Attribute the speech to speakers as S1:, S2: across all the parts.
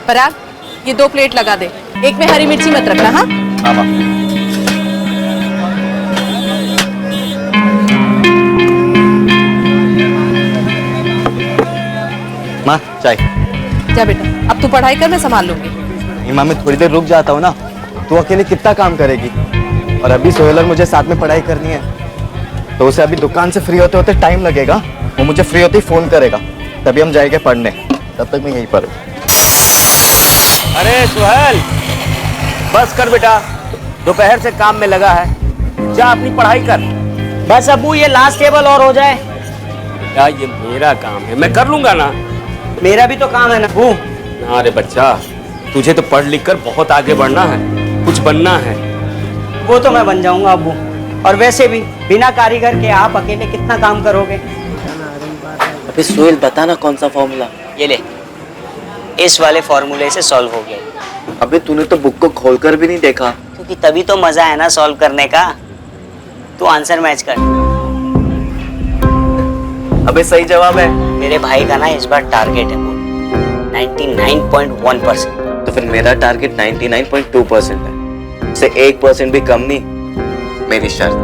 S1: पराग, ये 2 प्लेट लगा दे। एक में हरी मिर्ची मत रखना। हाँ
S2: हाँ माँ। माँ चाय।
S1: जा बेटा, अब तू पढ़ाई कर, मैं संभाल लूंगी।
S2: नहीं माँ, मैं थोड़ी देर रुक जाता हूँ ना। तू अकेले कितना काम करेगी? और अभी सोहेल और मुझे साथ में पढ़ाई करनी है, तो उसे अभी दुकान से फ्री होते होते टाइम लगेगा। वो मुझे फ्री होते ही फोन करेगा, तभी हम जाएंगे पढ़ने। तब तक मैं यहीं पर हूँ।
S3: अरे सोहेल, बस कर बेटा, दोपहर से काम में लगा है, जा अपनी पढ़ाई कर।
S4: बस अब्बू ये लास्ट टेबल और हो जाए।
S3: बेटा ये मेरा काम है, मैं कर लूंगा ना।
S4: मेरा भी तो काम है ना अब्बू।
S3: ना रे बच्चा, तुझे तो पढ़ लिख कर बहुत आगे बढ़ना है, कुछ बनना है।
S4: वो तो मैं बन जाऊंगा अब्बू, और वैसे भी बिना कारीगर के आप अकेले कितना काम करोगे?
S5: अबे सोहेल बता ना कौन सा फॉर्मूला।
S4: ये ले, इस वाले फॉर्मूले से सॉल्व हो गया।
S5: अबे तूने तो बुक को खोलकर भी नहीं देखा।
S4: क्योंकि तभी तो मजा है ना सॉल्व करने का। तू आंसर मैच कर।
S5: अबे सही जवाब है।
S4: मेरे भाई का ना इस बार टारगेट है 99.1%।
S5: तो फिर मेरा टारगेट 99.2% है, उससे 1% भी कम नहीं। मेरी शर्त।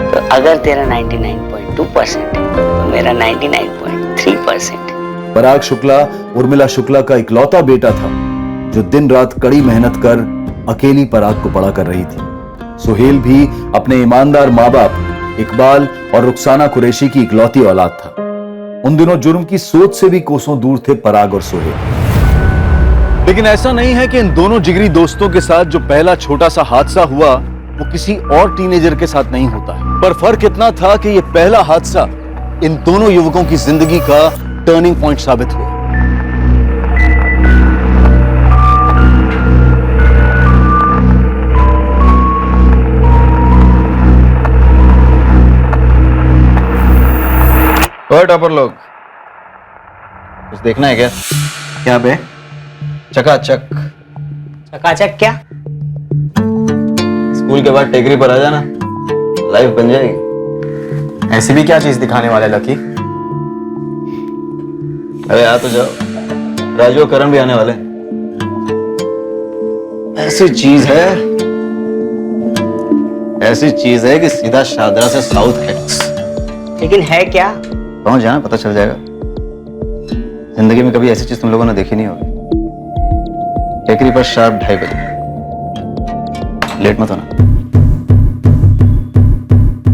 S4: तो अगर तेरा 99.2% है तो मेरा 99.3%।
S6: पराग शुक्ला उर्मिला शुक्ला का इकलौता बेटा था, जो दिन रात कड़ी मेहनत कर अकेली पराग को बड़ा कर रही थी। सोहेल भी अपने ईमानदार माँ बाप इकबाल और रुखसाना कुरैशी की इकलौती औलाद था। उन दिनों जुर्म की सोच से भी कोसों दूर थे पराग और सोहेल। लेकिन ऐसा नहीं है कि इन दोनों जिगरी दोस्तों के साथ जो पहला छोटा सा हादसा हुआ वो किसी और टीनेजर के साथ नहीं होता है। पर फर्क इतना था कि यह पहला हादसा इन दोनों युवकों की जिंदगी का टर्निंग पॉइंट साबित हुआ।
S2: ओए टॉपर लोग, कुछ देखना है क्या?
S5: क्या बे?
S2: चकाचक।
S4: चकाचक क्या?
S2: स्कूल के बाद टेकरी पर आ जाना, लाइफ बन जाएगी। ऐसी भी क्या चीज दिखाने वाले लकी? अरे आ तो जाओ, राजू और करण भी आने वाले। ऐसी चीज है कि सीधा शादरा से साउथ एक्स।
S4: लेकिन है क्या?
S2: पहुंच जाना, पता चल जाएगा। जिंदगी में कभी ऐसी चीज तुम लोगों ने देखी नहीं होगी। टेकरी पर शार्प 2:30 बजे, लेट मत होना।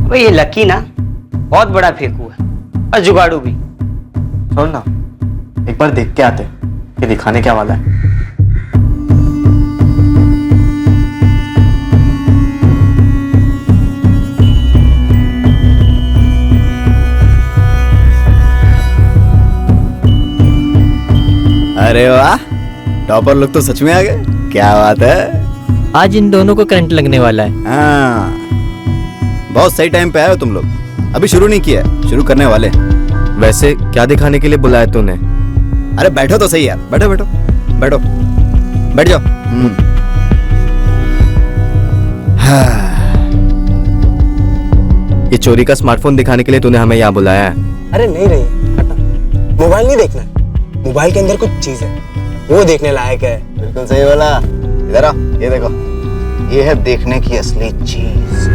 S4: भाई ये लकी ना बहुत बड़ा फेंकू है और जुगाड़ू भी।
S2: छोड़ ना, एक बार देख के आते कि दिखाने क्या वाला है।
S7: अरे वाह, टॉपर लोग तो सच में आ गए। क्या बात है,
S8: आज इन दोनों को करंट लगने वाला है।
S7: हाँ, बहुत सही टाइम पे आए हो तुम लोग। अभी शुरू नहीं किया है, शुरू करने वाले।
S5: वैसे क्या दिखाने के लिए बुलाया तूने?
S7: अरे बैठो तो सही यार, बैठो बैठो बैठो, बैठ जाओ।
S5: हाँ। ये चोरी का स्मार्टफोन दिखाने के लिए तूने हमें यहाँ बुलाया है?
S9: अरे नहीं रही, हटा। मोबाइल नहीं देखना है, मोबाइल के अंदर कुछ चीज है, वो देखने लायक है।
S2: बिल्कुल सही बोला। इधर आओ, ये देखो, ये है देखने की असली चीज।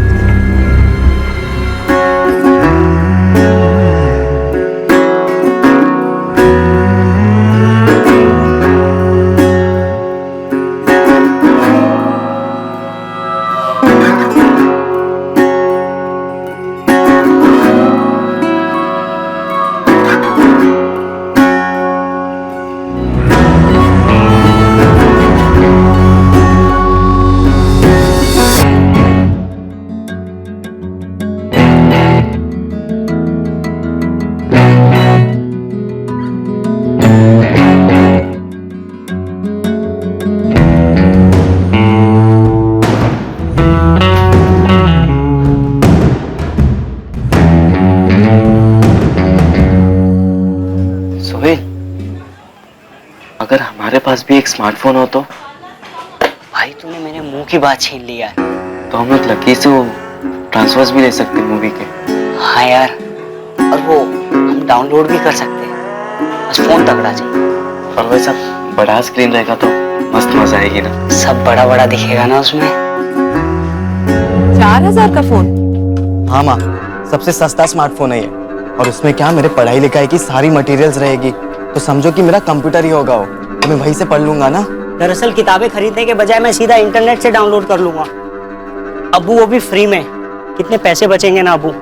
S5: अगर हमारे पास भी एक स्मार्टफोन हो तो?
S4: भाई तूने मेरे मुंह की बात छीन ली यार।
S5: तो हम लोग लकी से वो ट्रांसफर्स भी ले सकते मूवी के।
S4: हाँ यार, और वो हम डाउनलोड भी कर सकते हैं, बस फोन तगड़ा चाहिए।
S5: और वैसा बड़ा स्क्रीन रहेगा तो मस्त मजा आएगी ना।
S4: सब बड़ा बड़ा दिखेगा ना उसमें।
S1: 4000 का फोन?
S2: हाँ माँ, सबसे सस्ता स्मार्टफोन है ये। और उसमें क्या, मेरे पढ़ाई लिखाई की सारी मटेरियल्स रहेगी। तो समझो कि मेरा कंप्यूटर ही होगा वो, तो मैं वहीं से पढ़ लूंगा ना।
S4: दरअसल किताबें खरीदने के बजाय मैं सीधा इंटरनेट से डाउनलोड कर लूंगा। अबू वो भी फ्री में। कितने पैसे बचेंगे ना अबू।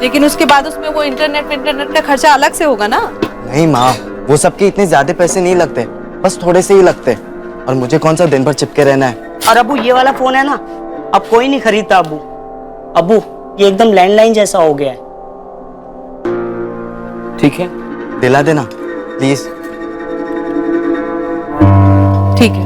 S1: लेकिन उसके बाद उसमें वो इंटरनेट का खर्चा अलग से होगा ना।
S2: नहीं माँ, वो सबके इतने ज्यादा पैसे नहीं लगते, बस थोड़े से ही लगते। और मुझे कौन सा दिन भर चिपके रहना है।
S4: और अबू ये वाला फोन है ना, अब कोई नहीं खरीदता अबू। अबू ये एकदम लैंडलाइन जैसा हो गया है।
S3: ठीक है,
S2: दिला देना प्लीज।
S1: ठीक है।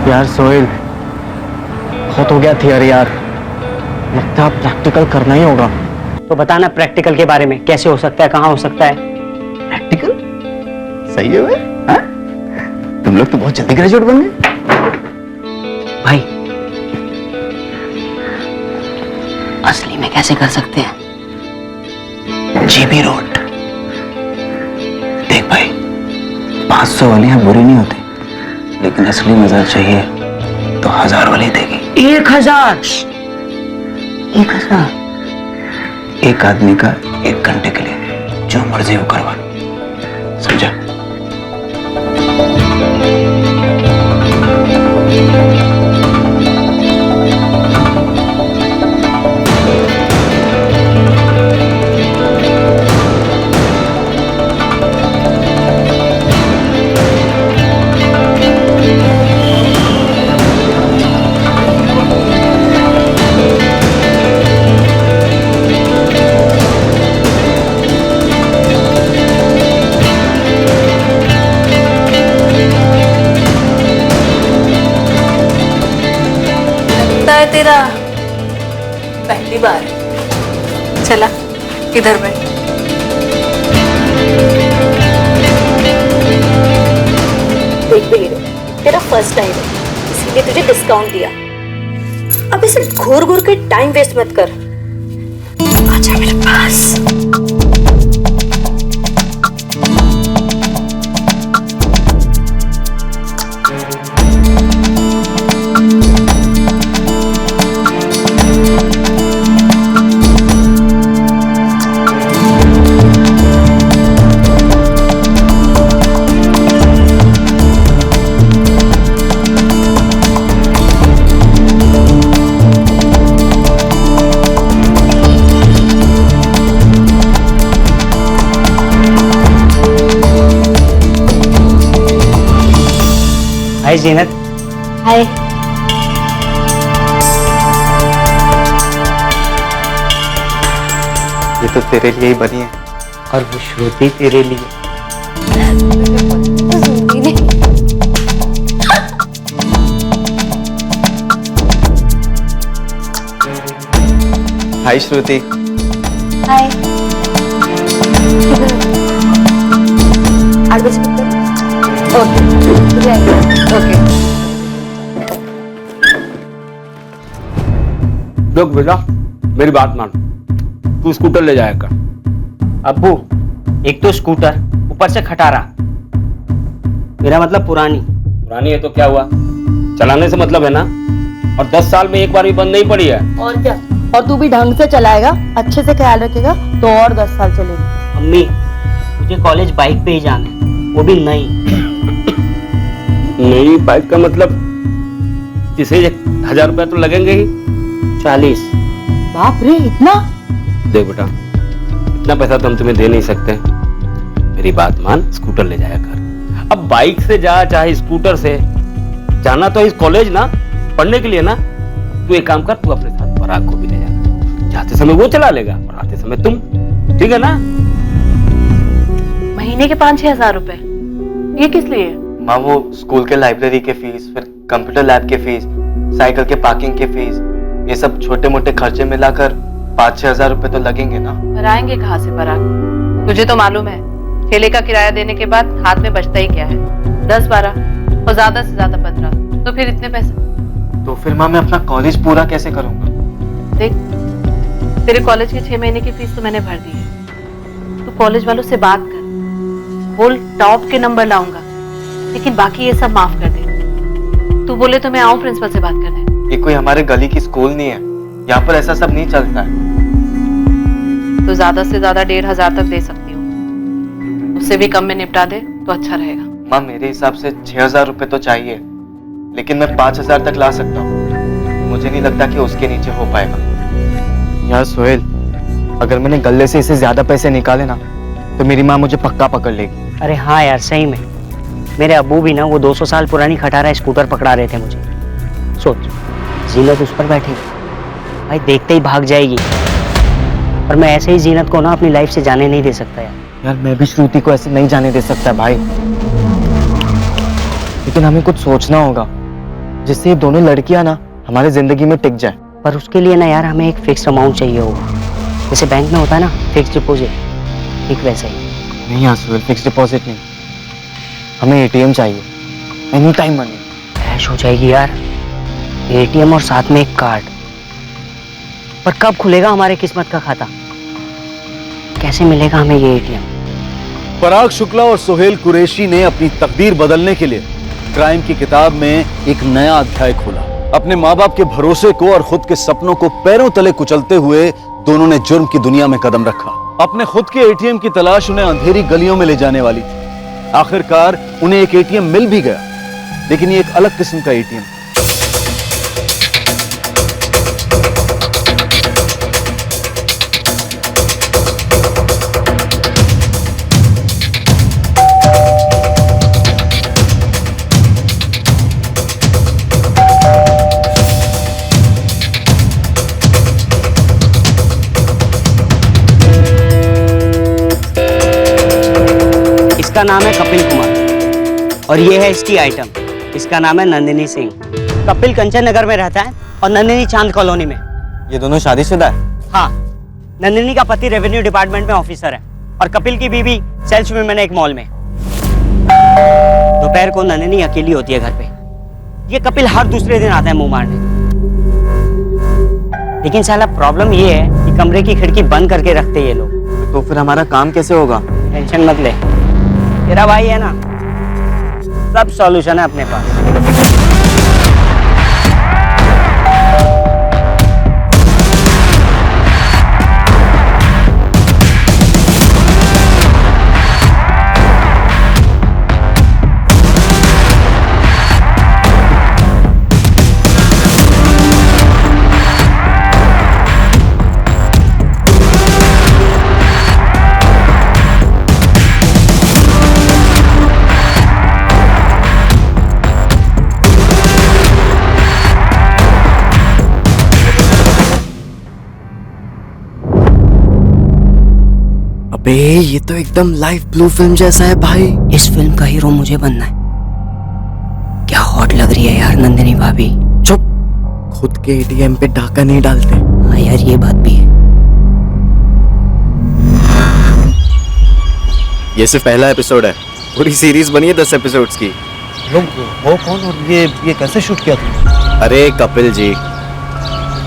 S2: यार सोहेल, बहुत हो गया थियरी यार, लगता है प्रैक्टिकल करना ही होगा।
S4: तो बताना प्रैक्टिकल के बारे में, कैसे हो सकता है, कहाँ हो सकता है।
S2: प्रैक्टिकल सही है भाई, हाँ? तुम लोग तो बहुत जल्दी ग्रेजुएट बन गए
S4: भाई। असली में कैसे कर सकते हैं?
S2: जीबी रोड देख भाई, 500 वाली यहाँ बुरी नहीं होती, लेकिन असली मजा चाहिए तो 1000 वाली देगी।
S4: 1000?
S2: 1000 एक आदमी का 1 घंटे के लिए, जो मर्जी वो करवा, समझा?
S1: तेरा पहली बार है। चला इधर बैठ।
S10: देख बेटे, तेरा फर्स्ट टाइम है, इसीलिए तुझे डिस्काउंट दिया। अब इसे घूर घूर के टाइम वेस्ट मत कर, आजा मेरे पास।
S4: हाय जीनत।
S10: हाय।
S2: ये तो तेरे लिए ही बनी है।
S4: और वो श्रुति तेरे लिए।
S2: हाय श्रुति।
S10: हाय। 8 बजे
S1: ओके।
S3: देख बेटा, मेरी बात मान, तू स्कूटर ले जाएगा।
S4: अब्बू एक तो स्कूटर, ऊपर से खटारा, मेरा मतलब पुरानी।
S3: पुरानी है तो क्या हुआ, चलाने से मतलब है ना। और 10 साल में एक बार भी बंद नहीं पड़ी है।
S10: और क्या, और तू भी ढंग से चलाएगा, अच्छे से ख्याल रखेगा तो और 10 साल चलेगी।
S4: अम्मी मुझे कॉलेज बाइक पे ही जाना है, वो भी नई।
S3: नई बाइक का मतलब इसे 1000 रुपया तो लगेंगे ही।
S4: 40।
S10: बाप रे, इतना?
S3: देख बेटा, इतना पैसा तो हम तुम्हें दे नहीं सकते। मेरी बात मान, स्कूटर ले जाया कर। अब बाइक से जा चाहे स्कूटर से, जाना तो इस कॉलेज ना, पढ़ने के लिए ना। तू एक काम कर, तू अपने साथ पराग को भी ले जाना। जाते समय वो चला लेगा और आते समय तुम, ठीक है ना?
S1: महीने के 5-6 हजार रुपए, ये किस लिए?
S2: माँ वो स्कूल के लाइब्रेरी के फीस, फिर कंप्यूटर लैब के फीस, साइकिल के पार्किंग के फीस, ये सब छोटे मोटे खर्चे मिलाकर 5-6 हजार रुपए तो लगेंगे ना।
S1: पर आएंगे कहाँ से पराग? तुझे तो मालूम है ठेले का किराया देने के बाद हाथ में बचता ही क्या है, 10-12 और ज्यादा से ज्यादा 15, तो फिर इतने पैसे।
S2: तो फिर माँ मैं अपना कॉलेज पूरा कैसे करूँगा?
S1: देख तेरे कॉलेज के 6 महीने की फीस तो मैंने भर दी है। तू कॉलेज वालों से बात कर, बोल टॉप के नंबर लाऊंगा, लेकिन बाकी ये सब माफ कर दे। तू बोले तो मैं आऊं प्रिंसिपल से बात करने।
S2: ये कोई हमारे गली की स्कूल नहीं है, यहाँ पर ऐसा सब नहीं चलता है।
S1: तो ज्यादा से ज्यादा 1500 तक दे सकती हूँ, उससे भी कम में निपटा दे तो अच्छा रहेगा।
S2: माँ मेरे हिसाब से 6,000 रुपए तो चाहिए, लेकिन मैं 5,000 तक ला सकता हूँ। मुझे नहीं लगता कि उसके नीचे हो पाएगा। यार सोहेल, अगर मैंने गले से इसे ज्यादा पैसे निकाले ना तो मेरी माँ मुझे पक्का पकड़ लेगी।
S4: अरे हाँ यार सही में, मेरे अब्बू भी ना वो 200 साल पुरानी खटारा स्कूटर पकड़ा रहे थे मुझे। सोच, जीनत उस पर बैठी भाई, देखते ही भाग जाएगी। और मैं ऐसे ही जीनत को ना अपनी लाइफ से जाने नहीं दे सकता यार।
S2: यार मैं भी श्रुति को ऐसे नहीं जाने दे सकता भाई, लेकिन हमें कुछ सोचना होगा जिससे ये दोनों लड़कियां ना हमारी जिंदगी में टिक जाए।
S4: पर उसके लिए ना यार हमें एक फिक्स अमाउंट चाहिए होगा, जैसे बैंक में होता है ना फिक्स डिपॉजिट, ठीक वैसे ही।
S2: नहीं यार सोहेल, फिक्स डिपॉजिट नहीं, हमें एटीएम चाहिए, एनी टाइम मनी।
S4: ऐश हो जाएगी यार, एटीएम और साथ में एक कार्ड। पर कब खुलेगा हमारे किस्मत का खाता? कैसे मिलेगा हमें ये एटीएम?
S6: पराग शुक्ला और सोहेल कुरैशी ने अपनी तकदीर बदलने के लिए क्राइम की किताब में एक नया अध्याय खोला। अपने माँ बाप के भरोसे को और खुद के सपनों को पैरों तले कुचलते हुए दोनों ने जुर्म की दुनिया में कदम रखा। अपने खुद के एटीएम की तलाश उन्हें अंधेरी गलियों में ले जाने वाली थी। आखिरकार उन्हें एक एटीएम मिल भी गया, लेकिन ये एक अलग किस्म का एटीएम।
S4: इसका नाम है कपिल कुमार और ये है इसकी आइटम। इसका नाम है नंदिनी सिंह। कपिल कंचन नगर में रहता है और नंदिनी चांद कॉलोनी में।
S2: ये दोनों शादीशुदा है?
S4: हाँ, नंदिनी का पति रेवेन्यू डिपार्टमेंट में ऑफिसर है और कपिल की बीवी सेल्स वुमेन है एक मॉल में। दोपहर को नंदिनी अकेली होती है घर पे। ये कपिल हर दूसरे दिन आता है मुंह मारने। लेकिन साला प्रॉब्लम ये है कि कमरे की खिड़की बंद करके रखते ये लोग।
S2: तो फिर हमारा काम कैसे होगा?
S4: टेंशन मत ले, तेरा भाई है ना, सब सॉल्यूशन है अपने पास।
S2: अबे ये तो एकदम लाइव ब्लू फिल्म जैसा है भाई।
S4: इस फिल्म का हीरो मुझे बनना है। क्या हॉट लग रही है यार नंदिनी भाभी।
S2: चुप, खुद के एटीएम पे डाका नहीं डालते।
S4: हाँ यार ये बात भी है।
S7: ये सिर्फ पहला एपिसोड है, पूरी सीरीज बनी है 10 एपिसोड्स की।
S2: वो कौन और ये कैसे शूट किया था?
S7: अरे कपिल जी,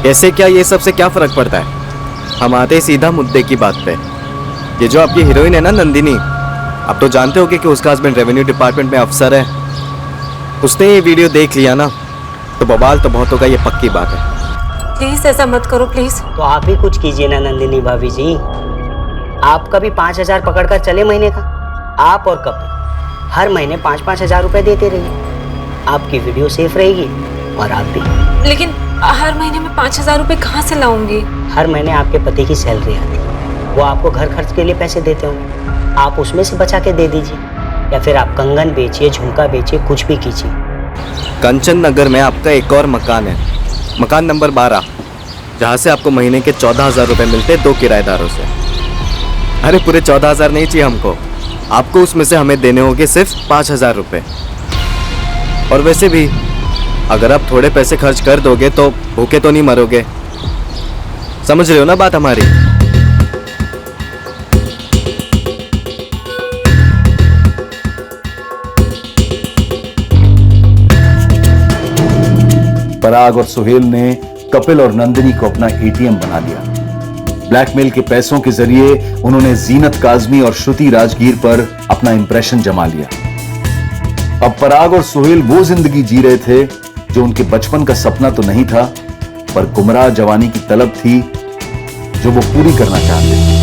S7: कैसे क्या ये सबसे क्या फर्क पड़ता है? हम आते हैं सीधा मुद्दे की बात पे। ये जो आपकी हीरोइन है ना नंदिनी, आप तो जानते होगे कि उसका हस्बैंड रेवेन्यू डिपार्टमेंट में अफसर है। उसने ये वीडियो देख लिया ना तो बवाल तो बहुत होगा, ये पक्की बात है।
S10: प्लीज ऐसा मत करो प्लीज।
S4: तो आप ही कुछ कीजिए ना नंदिनी भाभी जी। आपका भी 5,000 पकड़कर चले महीने का। आप और कपिल हर महीने 5-5 हजार रुपए देते रहिए। आपकी वीडियो सेफ रहेगी और आप भी।
S10: लेकिन हर महीने में 5,000 रुपए कहाँ से लाऊंगी?
S4: हर महीने आपके पति की सैलरी आती है, वो आपको घर खर्च के लिए पैसे देते होंगे, आप उसमें से बचा के दे दीजिए, या फिर आप कंगन बेचिए, झुमका बेचिए, कुछ भी कीजिए।
S7: कंचन नगर में आपका एक और मकान है, मकान नंबर 12, जहाँ से आपको महीने के 14,000 रुपए मिलते हैं 2 किराएदारों से। अरे पूरे 14,000 नहीं चाहिए हमको, आपको उसमें से हमें देने होंगे सिर्फ 5,000 रुपए। और वैसे भी अगर आप थोड़े पैसे खर्च कर दोगे तो भूखे तो नहीं मरोगे। समझ रहे हो ना बात हमारी?
S6: पराग और सुहेल ने कपिल और नंदिनी को अपना एटीएम बना लिया। ब्लैकमेल के पैसों के जरिए उन्होंने जीनत काजमी और श्रुति राजगीर पर अपना इंप्रेशन जमा लिया। अब पराग और सुहेल वो जिंदगी जी रहे थे जो उनके बचपन का सपना तो नहीं था, पर गुमराह जवानी की तलब थी जो वो पूरी करना चाहते थे।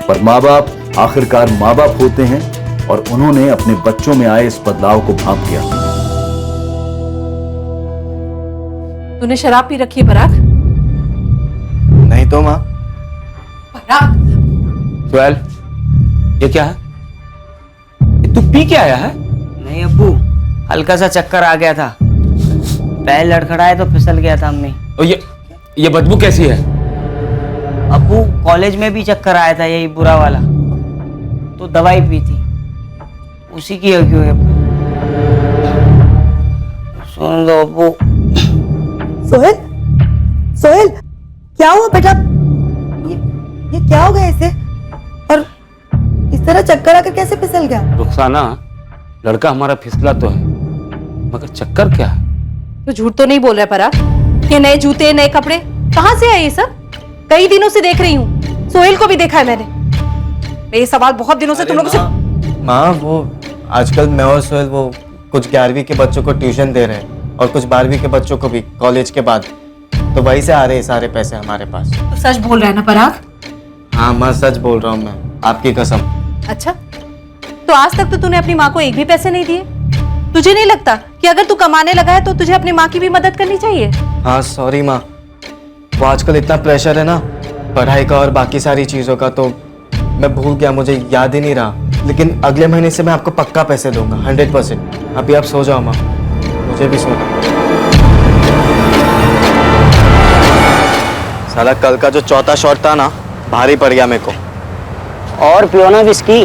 S6: पर माँ बाप आखिरकार माँ बाप होते हैं और उन्होंने अपने बच्चों में आए इस बदलाव को भांप लिया।
S1: तूने शराब पी रखी है पराग?
S2: नहीं तो माँ।
S1: पराग,
S3: सुहेल, ये क्या है? ये तू पी के आया है?
S4: नहीं अब्बू, हल्का सा चक्कर आ गया था, पैर लड़खड़ाए तो फिसल गया था अम्मी।
S3: और ये बदबू कैसी है?
S4: अब्बू कॉलेज में भी चक्कर आया था यही बुरा वाला, तो दवाई पी थी, उसी की क्यों है अब्बू? सुन लो अब्बू।
S11: सोहेल, सोहेल, क्या हुआ बेटा? ये क्या हो गया इसे? और इस तरह चक्कर आकर कैसे फिसल गया?
S3: रुखसाना, लड़का हमारा फिसला तो है, मगर चक्कर क्या है?
S1: तो झूठ तो नहीं बोल रहा है पराग? ये नए जूते, नए कपड़े कहाँ से आए ये सब? कई दिनों से देख रही हूँ, सोहेल को भी देखा है मैंने। ये सवाल बहुत दिनों से तुम लोगों से।
S2: माँ, वो आजकल मैं और सोहेल वो कुछ 11वीं के बच्चों को ट्यूशन दे रहे हैं और कुछ 12वीं के बच्चों को भी कॉलेज के बाद, तो वहीं से आ रहे हैं सारे पैसे हमारे पास।
S1: तो सच बोल रहा है ना पराग?
S2: हाँ माँ, सच बोल रहा हूँ मैं, आपकी कसम।
S1: अच्छा, तो आज तक तो तूने अपनी माँ को एक भी पैसे नहीं दिए? तुझे नहीं लगता कि अगर तू कमाने लगा है तो तुझे अपनी माँ की भी मदद करनी चाहिए?
S2: हाँ सॉरी माँ, वो आजकल इतना प्रेशर है ना पढ़ाई का और बाकी सारी चीज़ों का, तो मैं भूल गया, मुझे याद ही नहीं रहा। लेकिन अगले महीने से मैं आपको पक्का पैसे दूंगा 100%। अभी आप सो जाओ माँ, मुझे भी सोना। साला कल का जो चौथा शॉट था ना, भारी पड़ गया मेरे को।
S4: और पियो ना विस्की,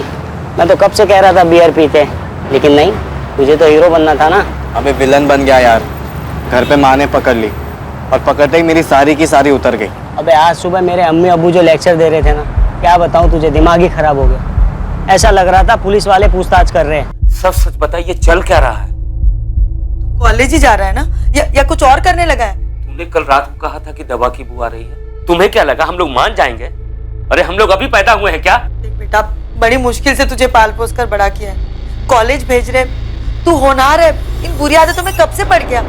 S4: मैं तो कब से कह रहा था बियर पीते, लेकिन नहीं, तुझे तो हीरो बनना था ना।
S2: अबे विलन बन गया यार, घर पे माँ ने पकड़ ली और पकड़ते ही मेरी सारी की सारी उतर गई।
S4: अबे आज सुबह मेरे अम्मी अब्बू जो लेक्चर दे रहे थे ना, क्या बताऊं तुझे, दिमाग ही खराब हो गया। ऐसा लग रहा था पुलिस वाले पूछताछ कर रहे हैं।
S3: सब सच बताइए, चल क्या रहा है?
S11: कॉलेज ही जा रहा है ना, या कुछ और करने लगा है?
S3: तुमने कल रात को कहा था कि दवा की बू आ रही है, तुम्हें क्या लगा हम लोग मान जाएंगे? अरे हम लोग अभी पैदा हुए हैं क्या?
S11: देख बेटा, बड़ी मुश्किल से तुझे पाल पोस कर बड़ा किया है, कॉलेज भेज रहे, तू होनहार है, इन बुरी आदतों में कब से पड़ गया?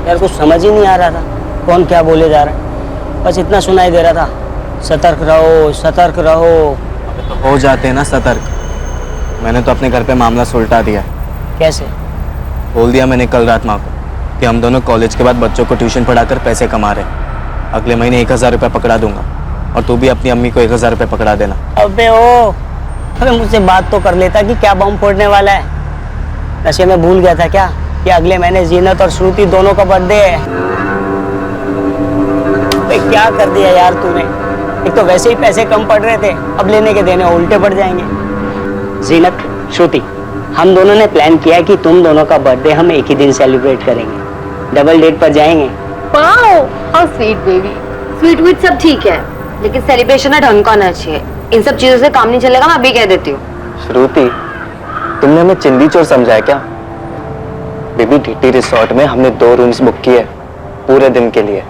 S4: यार कुछ समझ ही नहीं आ रहा था कौन क्या बोले जा रहा है, बस इतना सुनाई दे रहा था, सतर्क रहो सतर्क रहो।
S2: तो हो जाते हैं ना सतर्क। मैंने तो अपने घर पे मामला सुलटा दिया।
S4: कैसे?
S2: बोल दिया मैंने कल रात माँ को कि हम दोनों कॉलेज के बाद बच्चों को ट्यूशन पढ़ाकर पैसे कमा रहे। अगले महीने 1000 रुपये पकड़ा दूंगा और तू भी अपनी अम्मी को 1000 रुपये पकड़ा देना।
S4: अबे ओ, अबे मुझसे बात तो कर लेता कि क्या बम फोड़ने वाला है। नशे में भूल गया था क्या कि अगले महीने जीनत और श्रुति दोनों का बर्थडे है। भाई क्या कर दिया यार तूने, एक तो वैसे ही पैसे कम पड़ रहे थे, अब लेने के देने उल्टे पड़ जाएंगे। जीनत श्रुति, हम दोनों ने प्लान किया कि तुम दोनों का बर्थडे हम एक ही दिन सेलिब्रेट करेंगे, डबल डेट पर जाएंगे।
S10: Wow, how sweet baby. Sweet विट सब ठीक है, लेकिन सेलिब्रेशन ना ढंग का होना चाहिए। इन सब चीजों से काम नहीं चलेगा, मैं अभी कह देती हूँ।
S2: श्रुति, तुमने हमें चिंदी चोर समझा है क्या? बेबी टीटी रिसोर्ट में हमने 2 रूम्स बुक किए पूरे दिन के लिए।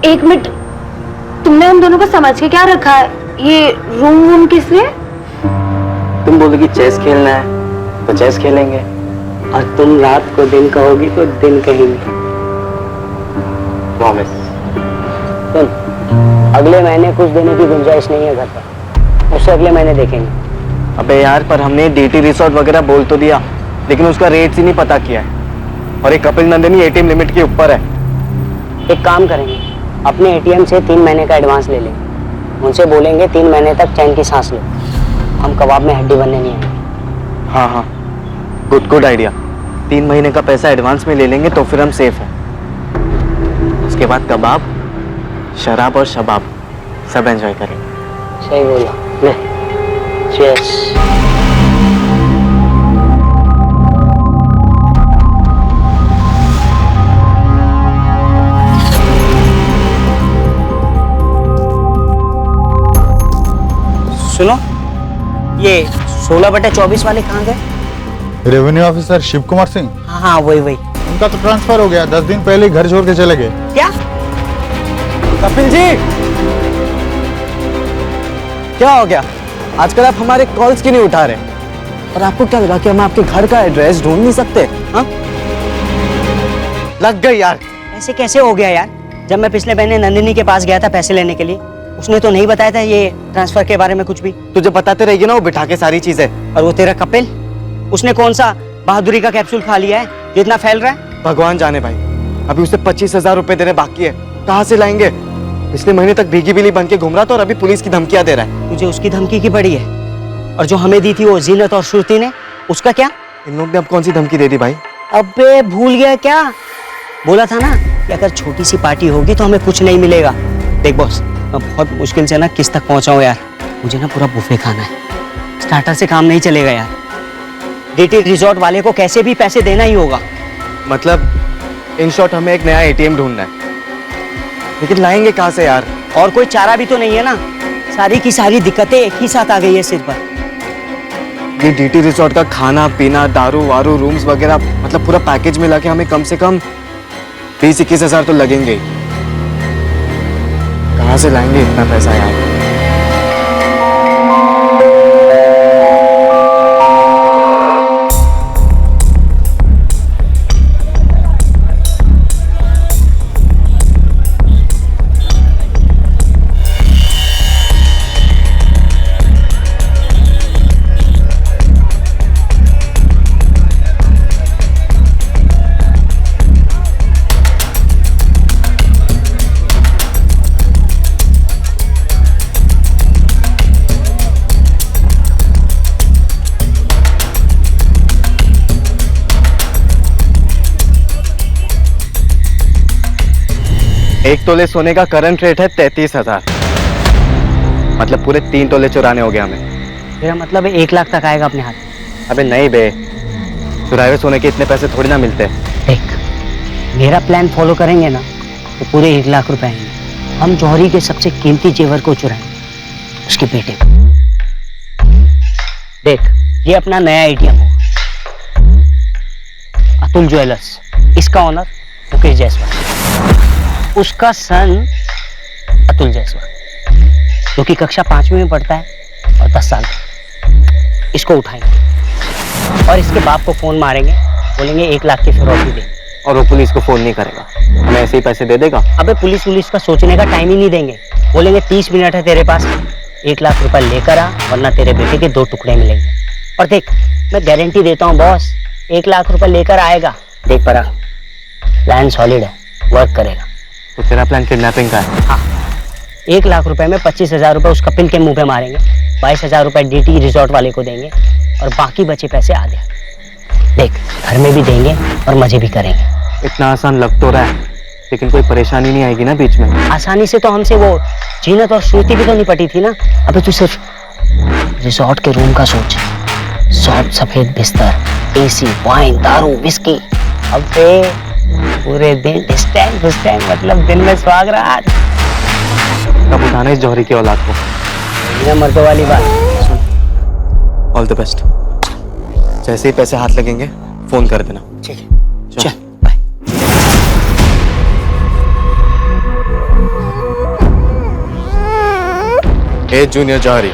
S10: एक मिनट, तुमने हम दोनों को समझ के क्या रखा है? ये रूम किस लिए?
S2: तुम बोलोगी चेस खेलना है तो चेस खेलेंगे,
S4: और तुम रात को दिन कहोगी तो दिन कहेंगे।
S2: प्रॉमिस।
S4: सुन, अगले महीने कुछ देने की गुंजाइश नहीं है घर पर, उससे अगले महीने देखेंगे।
S2: अबे यार, पर हमने डीटी रिसोर्ट वगैरह बोल तो दिया, लेकिन उसका रेट ही नहीं पता किया है, और एक कपिल नंदिनी एटीएम लिमिट के ऊपर है।
S4: एक काम करेंगे, अपने एटीएम से 3 महीने का एडवांस ले लेंगे। उनसे बोलेंगे 3 महीने तक चैन की सांस लो, हम कबाब में हड्डी बनने नहीं आएंगे।
S2: हाँ हाँ, गुड आइडिया। 3 महीने का पैसा एडवांस में ले लेंगे तो फिर हम सेफ हैं। उसके बाद कबाब, शराब और शबाब सब एंजॉय करेंगे।
S4: सही बोला। ले, चीयर्स। सुनो, ये 16/24 वाले कहाँ गए?
S12: Revenue officer Shiv Kumar Singh.
S4: हाँ हाँ, वही।
S12: उनका तो ट्रांसफर हो गया, 10 दिन पहले ही घर छोड़ के चले गए।
S4: क्या?
S2: कपिल जी, क्या हो गया? आजकल आप हमारे कॉल्स क्यों नहीं उठा रहे? और आपको क्या लगा कि हम आपके घर का एड्रेस ढूंढ नहीं सकते? हाँ, लग गई यार।
S4: ऐसे कैसे हो गया यार? जब मैं पिछले महीने नंदिनी के पास गया था पैसे लेने के लिए, उसने तो नहीं बताया था ये ट्रांसफर के बारे में कुछ भी।
S2: तुझे बताते रहेगी ना वो बिठा के सारी चीजें।
S4: और वो तेरा कपिल, उसने कौन सा बहादुरी का कैप्सूल खा लिया है जो इतना फैल रहा है?
S2: भगवान जाने भाई, अभी उसे 25,000 रुपए देने बाकी है, कहाँ से लाएंगे? पिछले महीने तक भीगी बिल्ली बन के घूम रहा था और अभी पुलिस की धमकियां दे रहा है।
S4: तुझे उसकी धमकी की पड़ी है? और जो हमें दी थी वो जीनत और श्रुति ने, उसका क्या?
S2: इन लोग ने अब कौन सी धमकी दे दी भाई?
S4: अबे भूल गया क्या? बोला था ना कि अगर छोटी सी पार्टी होगी तो हमें कुछ नहीं मिलेगा। देख बॉस, मैं बहुत मुश्किल से ना किस तक पहुंचा हूं यार। मुझे ना पूरा बुफे खाना है, स्टार्टर से काम नहीं चलेगा यार। डीटी रिजॉर्ट वाले को कैसे भी पैसे देना ही होगा।
S2: मतलब इन शॉर्ट हमें एक नया एटीएम ढूंढना है, लेकिन लाएंगे कहाँ से यार?
S4: और कोई चारा भी तो नहीं है ना, सारी की सारी दिक्कतें एक ही साथ आ गई है सिर पर।
S2: ये डीटी रिजॉर्ट का खाना पीना, दारू वारू, रूम्स वगैरह, मतलब पूरा पैकेज मिला के हमें कम से कम 20-21 हजार तो लगेंगे ही। कहाँ से लाएंगे इतना पैसा यार? एक तोले सोने का करंट रेट है 33,000, मतलब पूरे 3 तोले चुराने हो गए हमें।
S4: मेरा मतलब है 1 लाख तक आएगा अपने हाथ।
S2: अबे नहीं बे, चुराए हुए सोने के इतने पैसे थोड़ी ना मिलते।
S4: देख, मेरा प्लान फॉलो करेंगे ना तो पूरे 1 लाख रुपए आएंगे। हम जौहरी के सबसे कीमती जेवर को चुराएंगे, उसके बेटे को। देख, ये अपना नया एटीएम होगा, अतुल ज्वेलर्स, इसका ऑनर मुकेश जायसवाल, उसका सन अतुल जायसवाल जो कि कक्षा 5वीं में पढ़ता है और 10 साल का। इसको उठाएंगे और इसके बाप को फोन मारेंगे, बोलेंगे 1 लाख की फिरौती दे।
S2: और वो पुलिस को फोन नहीं करेगा, हमें ऐसे ही पैसे दे देगा।
S4: अबे पुलिस का सोचने का टाइम ही नहीं देंगे, बोलेंगे 30 मिनट है तेरे पास, 1 लाख रुपए लेकर आ वरना तेरे बेटे के 2 टुकड़े मिलेंगे। और देख, मैं गारंटी देता हूँ बॉस, 1 लाख रुपए लेकर आएगा। देख परा, प्लान सॉलिड है, वर्क करेगा।
S2: तो तेरा प्लान किडनैपिंग का है?
S4: हाँ, 1 लाख रुपए में 25,000 रुपए उस कपिल के मुंह पे मारेंगे, 22,000 रुपए डीटी रिजॉर्ट वाले को देंगे और बाकी बचे पैसे आधे देख घर में भी देंगे और मजे भी करेंगे।
S2: इतना आसान लग तो रहा है, लेकिन कोई परेशानी नहीं आएगी ना बीच में?
S4: आसानी से तो हमसे वो जीनत और श्रुति भी तो निपटी थी ना। अबे तू सिर्फ रिजॉर्ट के रूम का सोच, सॉफ्ट सफेद बिस्तर, एसी, वाइन, दारू, विस्की। अबे पूरे दिन डिस्टैंग मतलब दिन में स्वागरात।
S2: कब उठाना इस जौहरी की औलाद को?
S4: ये मर्दों वाली बात।
S2: All the best. जैसे ही पैसे हाथ लगेंगे फोन कर देना।
S4: ठीक है, चल बाय।
S7: ए जूनियर जौहरी,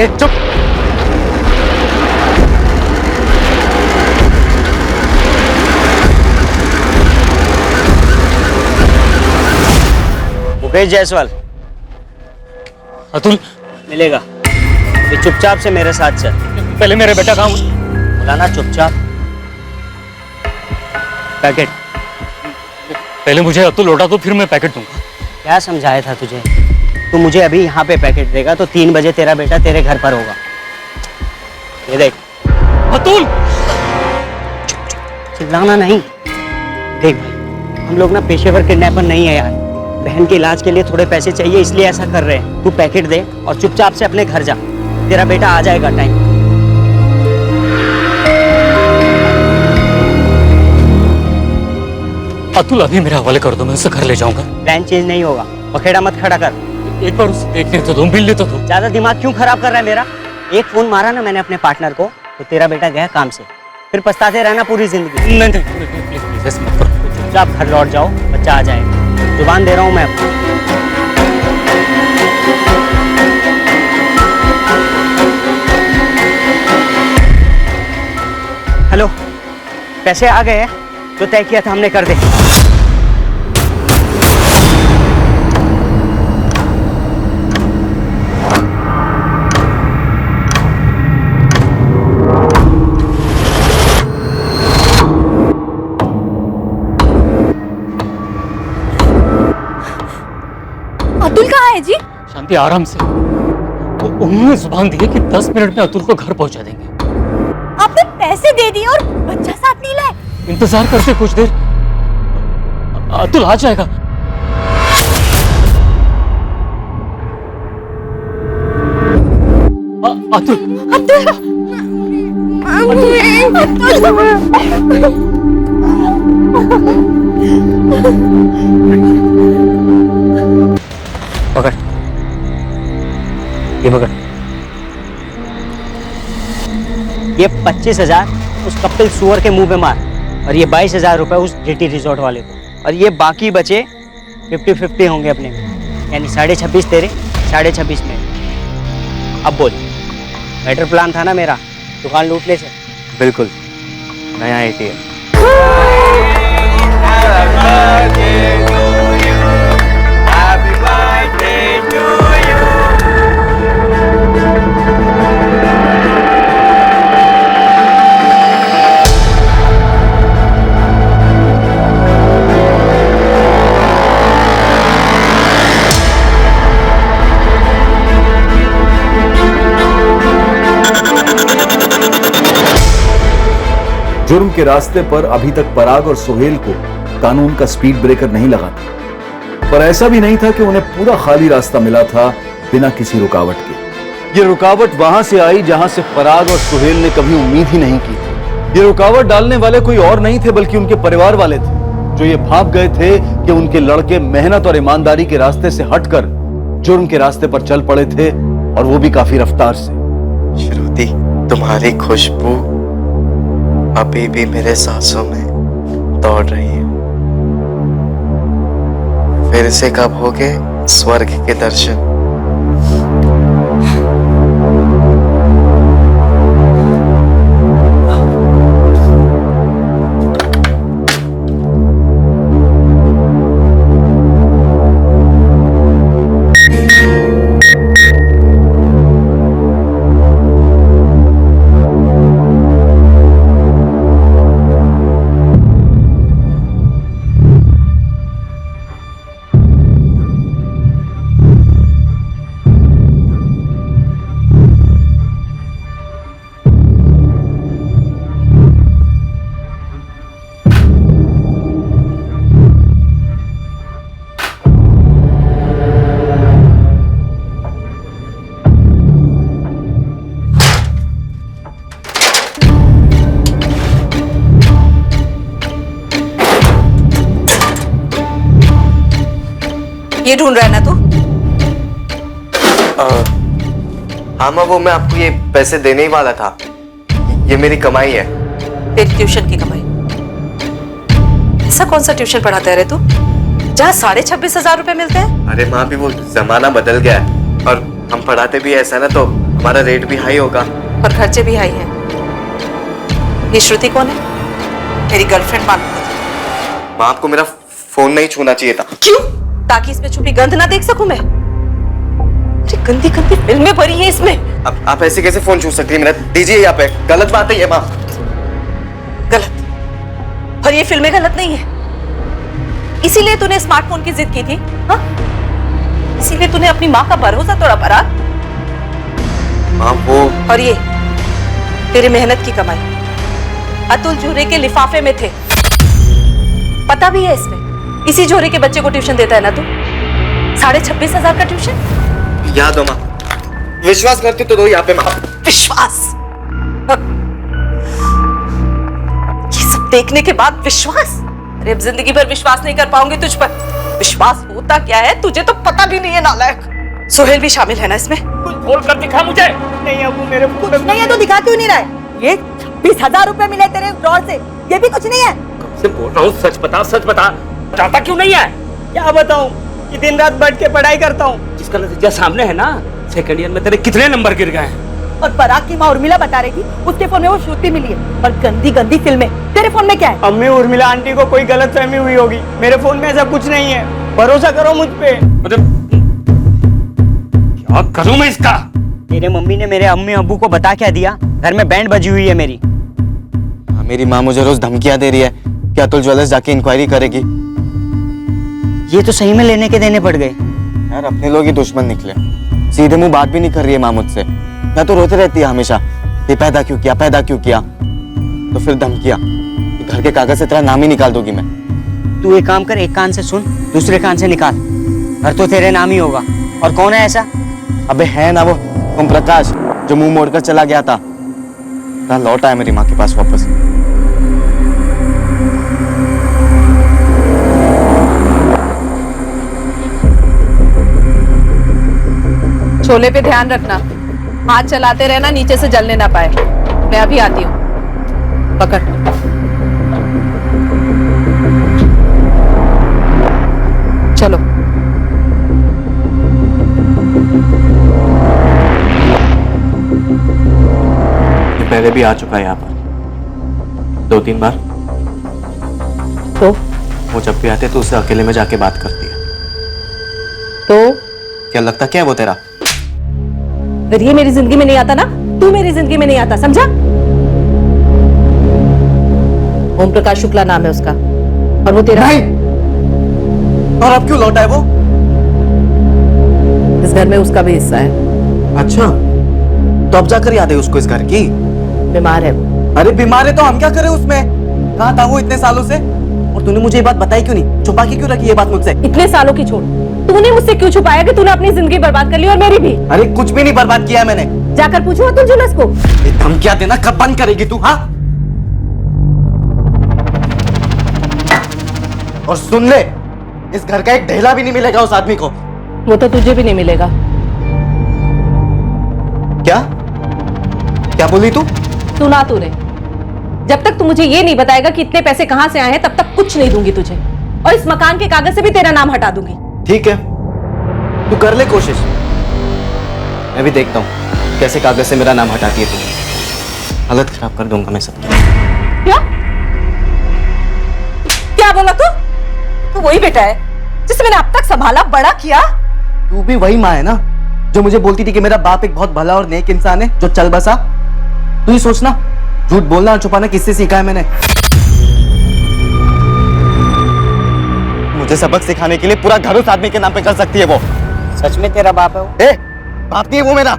S3: ए चुप।
S4: मुकेश जायसवाल।
S8: अतुल
S4: मिलेगा, ये चुपचाप से मेरे साथ चल।
S8: पहले मेरा बेटा कहाँ?
S4: बुलाना चुपचाप। पैकेट।
S8: पहले मुझे अतुल लौटा दो, फिर मैं पैकेट दूंगा।
S4: क्या समझाया था तुझे? तू मुझे अभी यहाँ पे पैकेट देगा तो 3 बजे तेरा बेटा तेरे घर पर होगा। ये देख।
S8: अतुल!
S4: चिल्लाना नहीं। देख भाई, हम लोग ना पेशेवर किडनैपर नहीं है यार। बहन के इलाज के लिए थोड़े पैसे चाहिए, इसलिए ऐसा कर रहे हैं। तू पैकेट दे और चुपचाप से अपने घर जा। तेरा बेटा आ जाएगा टाइम।
S8: अतुल अभी मेरे हवाले कर दो, मैं उसे घर ले जाऊंगा।
S4: प्लान चेंज नहीं होगा। पखेड़ा मत खड़ा कर।
S8: एक बार उसे देखने तो दो, मिलने तो दो।
S4: ज्यादा दिमाग क्यों खराब कर रहा है मेरा? एक फोन मारा ना मैंने अपने पार्टनर को तो तेरा बेटा गया काम से, फिर पछताते रहना पूरी जिंदगी।
S8: नहीं प्लीज ऐसे मत करो।
S4: तो चुपचाप घर लौट जाओ, बच्चा आ जाएगा। जुबान दे रहा हूँ मैं आपको। हेलो, पैसे आ गए हैं? जो तय किया था हमने कर दे।
S10: अतुल कहाँ है जी?
S8: शांति, आराम से। उन्होंने जुबान दी है कि 10 मिनट में अतुल को घर पहुंचा देंगे।
S10: आपने पैसे दे दिए और बच्चा साथ नहीं लाए?
S8: इंतजार करते कुछ देर, अतुल आ जाएगा। अतुल
S4: पकड़, ये पकड़। ये 25,000 उस कपिल सुअर के मुंह पे मार, और ये 22,000 रुपए उस GT रिजॉर्ट वाले को, और ये बाकी बचे 50-50 होंगे अपने में, यानी 26.5 तेरे, 26.5 मेरे। अब बोल, बेटर प्लान था ना मेरा, दुकान लूट ले से?
S7: बिल्कुल, नया ATM।
S6: जुर्म के रास्ते पर अभी तक पराग और सोहेल को कानून का स्पीड ब्रेकर नहीं लगा था, पर ऐसा भी नहीं था कि उन्हें पूरा खाली रास्ता मिला था बिना किसी रुकावट के। ये रुकावट वहां से आई जहां से पराग और सोहेल ने कभी उम्मीद ही नहीं की थी। ये रुकावट डालने वाले कोई और नहीं थे बल्कि उनके परिवार वाले थे, जो ये भाप गए थे कि उनके लड़के मेहनत और ईमानदारी के रास्ते से हटकर जुर्म के रास्ते पर चल पड़े थे, और वो भी काफी रफ्तार से।
S5: श्रुति, तुम्हारी खुशबू अभी भी मेरे सांसों में दौड़ रही है। फिर से कब होगे स्वर्ग के दर्शन?
S11: ये ढूंढ रहा है ना तू?
S5: हाँ माँ, वो मैं आपको ये पैसे देने ही वाला था। ये मेरी कमाई है।
S11: तेरी ट्यूशन की कमाई? ऐसा कौन सा ट्यूशन पढ़ाता है रे तू, जहाँ 26,500 रुपए मिलते हैं?
S5: अरे माँ, भी वो जमाना बदल गया है, और हम पढ़ाते भी ऐसा ना तो
S2: हमारा रेट भी हाई होगा
S1: और खर्चे भी हाई हैं। ये श्रुति कौन है? मेरी गर्लफ्रेंड मालूम है।
S2: माँ आपको मेरा फोन नहीं छूना चाहिए था।
S1: क्यों? ताकि इसमें छुपी गंध ना देख सकूं मैं। अरे गंदी गंदी फिल्में भरी है इसमें।
S2: अब आप ऐसे कैसे फोन छू सकती है मेरा? दीजिए यहाँ पे, गलत बात है ये माँ।
S1: गलत? और ये फिल्में गलत नहीं है। इसीलिए तूने स्मार्टफोन की जिद की थी? हाँ? इसीलिए तूने अपनी माँ का भरोसा तोड़ा पराग?
S2: माँ वो
S1: और ये तेरी मेहनत की कमाई अतुल जोरे के लिफाफे में थे। पता भी है इसमें। इसी जोरे के बच्चे को ट्यूशन देता है ना तू? 26,500 का ट्यूशन।
S2: याद हो माँ, विश्वास करती तो दो यहाँ पे माँ।
S1: विश्वास? ये सब देखने के बाद विश्वास? अरे अब जिंदगी भर विश्वास नहीं कर पाऊंगी तुझ पर। विश्वास होता क्या है तुझे तो पता भी नहीं है नालायक। सोहेल भी शामिल है ना इसमें?
S3: कुछ बोल कर दिखा मुझे।
S8: नहीं अबू, मेरे
S11: कुछ नहीं है तो दिखा क्यों नहीं रहा है? ये 26,000 रुपए मिले तेरे ड्रॉर से, ये भी कुछ नहीं है?
S3: से बोल रहा हूँ, सच बता, सच बता। चाहता क्यों नहीं है?
S8: क्या बताऊं कि दिन रात बैठ के पढ़ाई करता हूँ।
S3: जिसका नतीजा सामने है ना, सेकंड ईयर में तेरे कितने नंबर गिर गए हैं?
S11: और पराग की माँ उर्मिला बता रही थी उसके फोन में वो श्रुति मिली है। और गंदी गंदी फिल्में तेरे फोन में क्या है?
S8: अम्मी, उर्मिला आंटी को कोई गलतफहमी हुई होगी। मेरे फोन में ऐसा कुछ नहीं है, भरोसा करो मुझ पे।
S3: क्या करूं मैं इसका?
S4: मेरे मम्मी ने मेरे अम्मी अब्बू को बता क्या दिया? घर में बैंड बजी हुई है मेरी।
S2: मेरी माँ मुझे रोज धमकियां दे रही है कि अतुल ज्वेलर्स जाके इंक्वायरी करेगी।
S4: ये तो सही में लेने के देने पड़ गए।
S2: यार अपने लोग ही दुश्मन निकले। सीधे मुंह बात भी नहीं कर रही है माँ मुझसे। या तो रोते रहती है हमेशा, ये पैदा क्यों किया, पैदा क्यों किया। तो फिर धमकियां, घर के कागज से तेरा नाम ही निकाल दूंगी मैं।
S4: तू एक काम कर, एक कान से सुन, दूसरे कान से निकाल। घर तो तेरे नाम ही होगा। और कौन है ऐसा?
S2: अबे है ना वो ओम प्रकाश, जो मुंह मोड़कर चला गया था। लौटा है मेरी माँ के पास वापस।
S1: छोले पे ध्यान रखना, हाथ चलाते रहना, नीचे से जलने ना पाए। मैं अभी आती हूँ। पकड़। चलो।
S7: ये पहले भी आ चुका है यहाँ पर 2-3 बार।
S1: तो
S7: वो जब भी आते तो उससे अकेले में जाके बात करती है।
S1: तो
S7: क्या लगता क्या है वो तेरा?
S1: अगर ये मेरी जिंदगी में नहीं आता ना, तू मेरी जिंदगी में नहीं आता, समझा? ओम प्रकाश शुक्ला नाम है उसका, और वो तेरा
S2: नहीं। और अब क्यों लौटा है वो?
S1: इस घर में उसका भी हिस्सा है।
S2: अच्छा, तो अब जाकर याद है उसको इस घर की?
S1: बीमार है वो।
S2: अरे बीमार है तो हम क्या करें उसमें? कहाँ था वो इतने सालों से? और तूने मुझे ये बात बताई क्यों नहीं? छुपा के क्यों रखी ये बात मुझसे?
S1: इतने सालों की छोड़, तूने मुझसे क्यों छुपाया कि तूने अपनी जिंदगी बर्बाद कर ली, और मेरी भी?
S2: अरे कुछ भी नहीं बर्बाद किया मैंने।
S1: जाकर पूछो अतुल जुलस को।
S2: ये धमकियां देना कब बंद करेगी तू? हाँ, और सुन ले, इस घर का एक ढेला भी नहीं मिलेगा उस आदमी को।
S1: वो तो तुझे भी नहीं मिलेगा।
S2: क्या क्या बोली तू?
S1: सुना तूने? जब तक तू मुझे ये नहीं बताएगा कि इतने पैसे कहां से आए हैं, तब तक कुछ नहीं दूंगी तुझे। और इस मकान के कागज से भी तेरा नाम हटा दूंगी।
S2: ठीक है, तू कर ले कोशिश। मैं भी देखता हूँ कैसे कागज से मेरा नाम हटाती है तू। हालत खराब कर दूंगा मैं सबकी।
S1: क्या क्या बोला तू? तू वही बेटा है जिसे मैंने अब तक संभाला, बड़ा किया।
S2: तू भी वही माँ है ना जो मुझे बोलती थी कि मेरा बाप एक बहुत भला और नेक इंसान है जो चल बसा। तू ही सोचना, झूठ बोलना और छुपाना किससे सीखा है मैंने? मुझे सबक सिखाने के लिए पूरा घर उस आदमी के नाम पे कर सकती है वो।
S4: सच में तेरा बाप है वो?
S2: बाप नहीं है वो मेरा।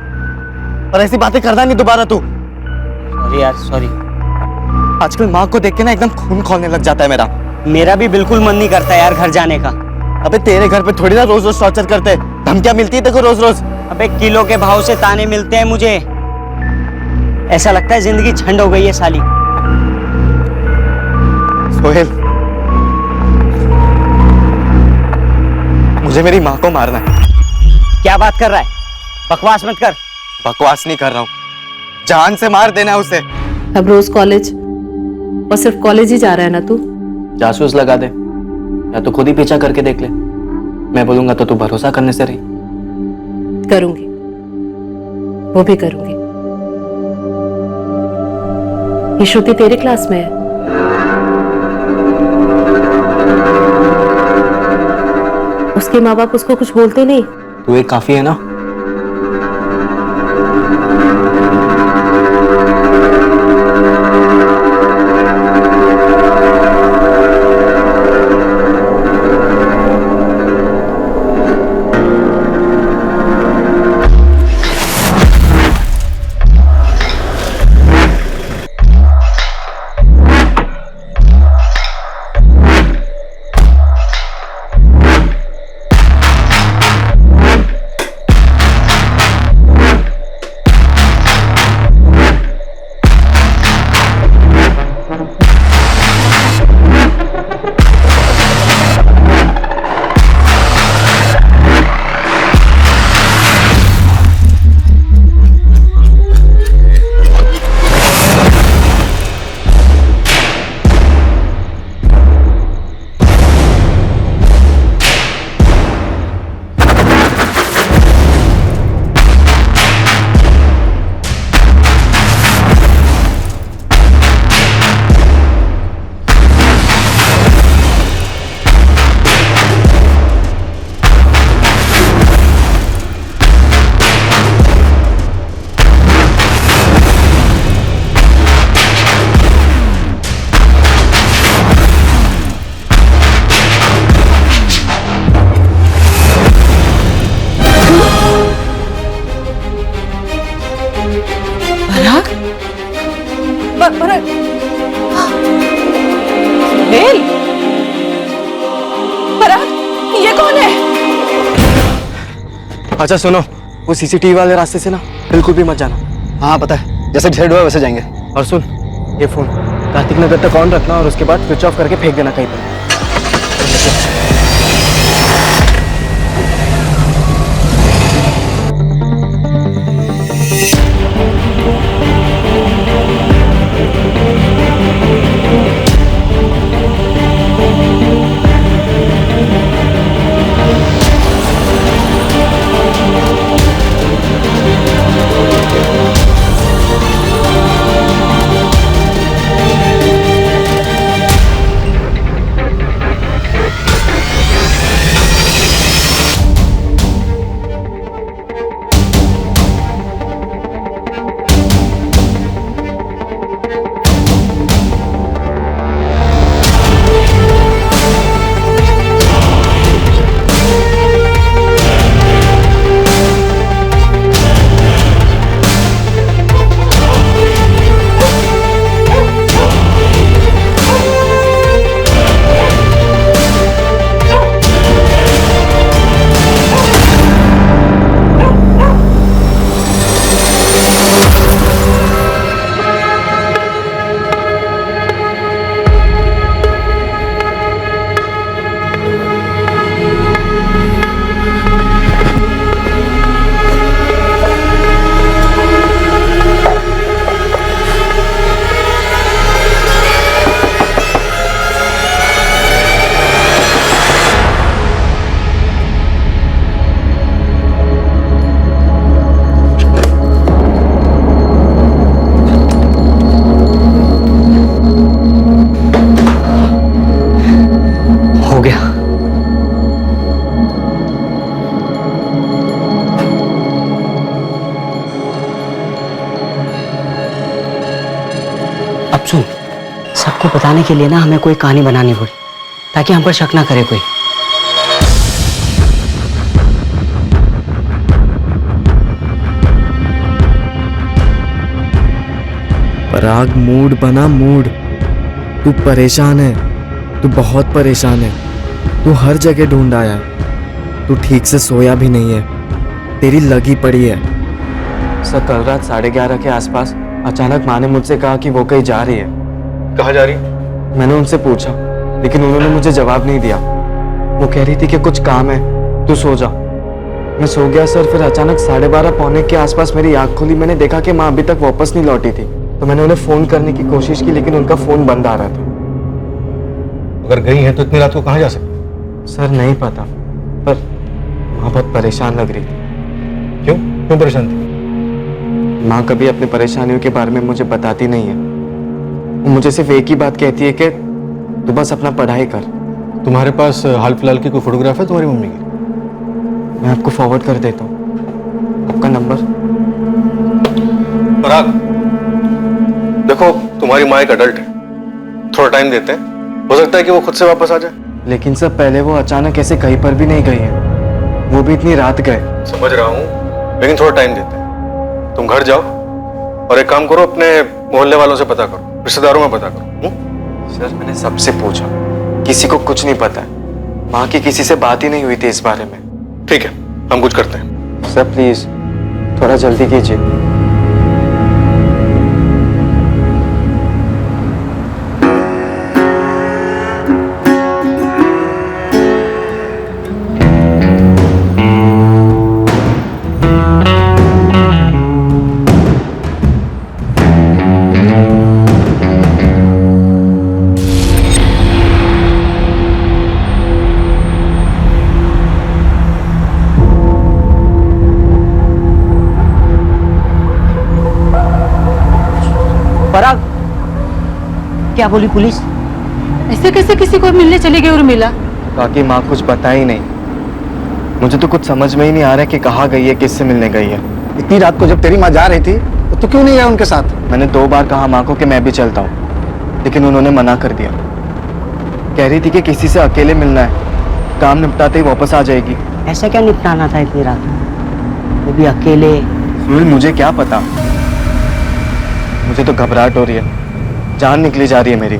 S2: और ऐसी बातें करना नहीं दोबारा तू।
S4: सॉरी यार, सॉरी।
S2: आजकल माँ को देख के ना एकदम खून खौलने लग जाता है मेरा।
S4: मेरा भी बिल्कुल मन नहीं करता यार घर जाने का।
S2: अबे तेरे घर पे थोड़ी ना रोज रोज टॉर्चर करते, धमकियां मिलती है देखो रोज रोज।
S4: अबे किलो के भाव से ताने मिलते हैं मुझे। ऐसा लगता है जिंदगी झंड हो गई है साली।
S2: सोहेल, मुझे मेरी माँ को मारना है।
S4: क्या बात कर रहा है? बकवास मत कर।
S2: बकवास नहीं कर रहा हूँ, जान से मार देना है उसे।
S1: अब रोज कॉलेज, और सिर्फ कॉलेज ही जा रहा है ना तू?
S7: जासूस लगा दे या तो खुद ही पीछा करके देख ले। मैं बोलूंगा तो तू भरोसा करने से रही।
S1: करूंगी, वो भी करूंगी। ये श्रुति तेरे क्लास में है? उसके माँ बाप उसको कुछ बोलते नहीं?
S9: तू एक काफी है ना।
S11: ये कौन है?
S2: अच्छा सुनो, वो सीसीटीवी वाले रास्ते से ना बिल्कुल भी मत जाना। हाँ पता है, जैसे डिसाइड हुआ वैसे जाएंगे। और सुन, ये फोन कार्तिक नगर तक ऑन रखना और उसके बाद स्विच ऑफ करके फेंक देना कहीं पर।
S4: अब सुन, सबको बताने के लिए ना हमें कोई कहानी बनानी पड़ी ताकि हम पर शक ना करे कोई।
S7: पराग, मूड बना मूड। तू परेशान है, तू बहुत परेशान है। तू हर जगह ढूंढ आया है, तू ठीक से सोया भी नहीं है, तेरी लगी पड़ी है।
S2: सर कल रात 11:30 के आसपास अचानक माँ ने मुझसे कहा कि वो कहीं जा रही है।
S12: कहाँ जा रही?
S2: मैंने उनसे पूछा लेकिन उन्होंने मुझे जवाब नहीं दिया। वो कह रही थी कि कुछ काम है, तू सो जा। मैं सो गया सर। फिर अचानक 12:30 पौने के आसपास मेरी आँख खुली। मैंने देखा कि माँ अभी तक वापस नहीं लौटी थी, तो मैंने उन्हें फोन करने की कोशिश की लेकिन उनका फोन बंद आ रहा था।
S12: अगर गई है तो इतनी रात को कहाँ जा सकती?
S2: सर नहीं पता, पर माँ बहुत परेशान लग रही थी।
S12: क्यों क्यों परेशान थी?
S2: माँ कभी अपनी परेशानियों के बारे में मुझे बताती नहीं है। वो मुझे सिर्फ एक ही बात कहती है कि तू बस अपना पढ़ाई कर।
S12: तुम्हारे पास हाल फिलहाल की कोई फोटोग्राफ है तुम्हारी मम्मी की?
S2: मैं आपको फॉरवर्ड कर देता हूँ आपका नंबर।
S12: पराग, देखो तुम्हारी माँ एक अडल्ट है, थोड़ा टाइम देते हैं, हो सकता है कि वो खुद से वापस आ जाए।
S2: लेकिन सर पहले वो अचानक ऐसे कहीं पर भी नहीं गई है, वो भी इतनी रात गए।
S12: समझ रहा हूँ, लेकिन थोड़ा टाइम देते हैं। तुम घर जाओ और एक काम करो, अपने मोहल्ले वालों से पता करो, रिश्तेदारों में पता करो।
S2: सर मैंने सबसे पूछा, किसी को कुछ नहीं पता है। माँ की किसी से बात ही नहीं हुई थी इस बारे में।
S12: ठीक है, हम कुछ करते हैं।
S2: सर प्लीज थोड़ा जल्दी कीजिए।
S4: पराग, क्या बोली पुलिस?
S1: ऐसे कैसे किसी को मिलने चली गई उर्मिला?
S2: बाकी माँ कुछ बता ही नहीं। मुझे तो कुछ समझ में ही नहीं आ रहा है कि कहाँ गई है, किससे मिलने गई है।
S12: इतनी रात को जब तेरी माँ जा रही थी तो क्यों नहीं गया उनके साथ?
S2: मैंने 2 बार कहा माँ को कि मैं भी चलता हूँ, लेकिन उन्होंने मना कर दिया। कह रही थी कि किसी से अकेले मिलना है, काम निपटाते ही वापस आ जाएगी।
S4: ऐसा क्या निपटाना था इतनी रात, वो भी अकेले?
S2: सुनील मुझे क्या पता, मुझे तो घबराहट हो रही है, जान निकली जा रही है मेरी।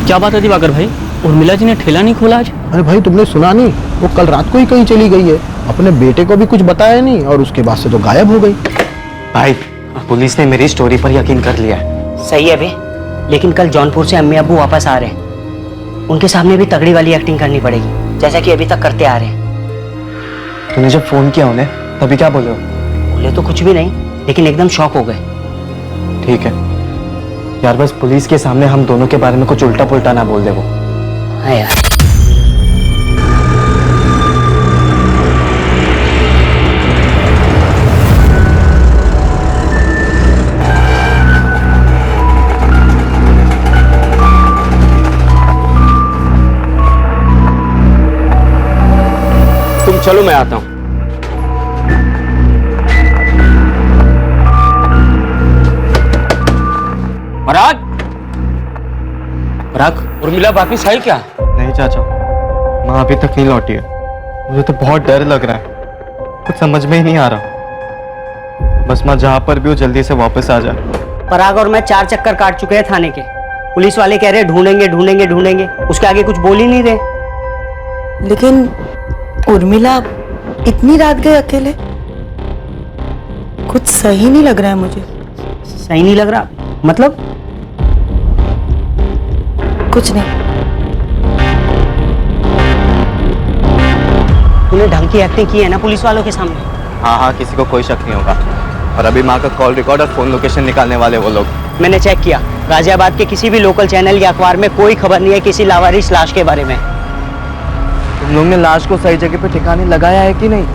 S8: क्या बात है दिवाकर भाई, उर्मिला जी ने ठेला नहीं खोला आज?
S12: अरे भाई तुमने सुना नहीं, वो कल रात को ही कहीं चली गई है, अपने बेटे को भी कुछ बताया नहीं और उसके बाद से तो गायब हो गई।
S2: भाई पुलिस ने मेरी स्टोरी पर यकीन कर लिया है।
S4: सही है बे, लेकिन कल जौनपुर से अम्मी अब्बू वापस आ रहे हैं, उनके सामने भी तगड़ी वाली एक्टिंग करनी पड़ेगी, जैसा कि अभी तक करते आ रहे हैं।
S2: तूने जब फोन किया उन्हें तभी क्या बोले?
S4: बोले तो कुछ भी नहीं, लेकिन एकदम शॉक हो गए।
S2: ठीक है यार, बस पुलिस के सामने हम दोनों के बारे में कुछ उल्टा पुल्टा ना बोल दे वो।
S4: हाँ यार।
S3: तुम चलो, मैं आता हूं। पराग, पराग, उर्मिला वापिस आई क्या?
S2: नहीं चाचा, माँ अभी तक नहीं लौटी है। मुझे तो बहुत डर लग रहा है, कुछ समझ में ही नहीं आ रहा। बस माँ जहाँ पर भी हो जल्दी से वापस आ जाए।
S4: पराग और मैं 4 चक्कर काट चुके हैं थाने के, पुलिस वाले कह रहे ढूंढेंगे ढूंढेंगे ढूंढेंगे, उसके आगे कुछ बोल ही नहीं रहे।
S11: लेकिन उर्मिला इतनी रात गए अकेले, कुछ सही नहीं लग रहा है मुझे।
S4: सही नहीं लग रहा मतलब?
S11: कुछ नहीं।
S4: तूने ढंग की एक्टिंग की है ना पुलिस वालों के सामने?
S2: हाँ हाँ, किसी को कोई शक नहीं होगा। और अभी माँ का कॉल रिकॉर्ड और फोन लोकेशन निकालने वाले वो लोग।
S4: मैंने चेक किया, गाजियाबाद के किसी भी लोकल चैनल या अखबार में कोई खबर नहीं है किसी लावारिस लाश के बारे में।
S2: तुम लोग ने लाश को सही जगह पे ठिकाने लगाया है कि नहीं?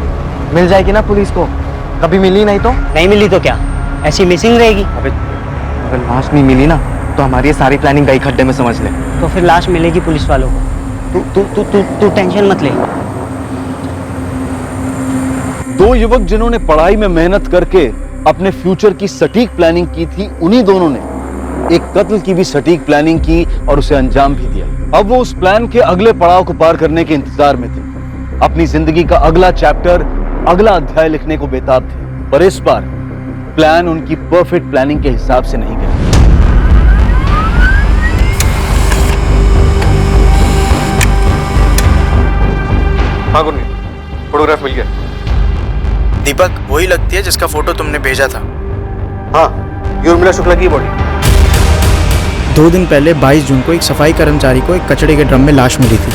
S2: मिल जाएगी ना पुलिस को, कभी मिली नहीं तो?
S4: नहीं मिली तो क्या, ऐसी मिसिंग रहेगी?
S2: अबे अगर लाश नहीं मिली ना तो हमारी ये सारी प्लानिंग गई खड्डे में, समझ ले।
S4: तो फिर लाश मिलेगी पुलिस वालों को, तू टेंशन मत ले।
S6: 2 युवक जिन्होंने पढ़ाई में मेहनत करके अपने फ्यूचर की सटीक प्लानिंग की थी, उन्हीं दोनों ने एक कत्ल की भी सटीक प्लानिंग की और उसे अंजाम भी दिया। अब वो उस प्लान के अगले पड़ाव को पार करने के इंतजार में थे, अपनी जिंदगी का अगला चैप्टर, अगला अध्याय लिखने को बेताब थे। पर इस बार प्लान उनकी परफेक्ट प्लानिंग के हिसाब से नहीं गया।
S12: हाँ गुरमीत, फोटोग्राफ मिल गया।
S9: दीपक वही लगती है जिसका फोटो तुमने भेजा था।
S12: हाँ, ये उर्मिला शुक्ला की बॉडी।
S9: 2 दिन पहले 22 जून को एक सफाई कर्मचारी को एक कचड़े के ड्रम में लाश मिली थी।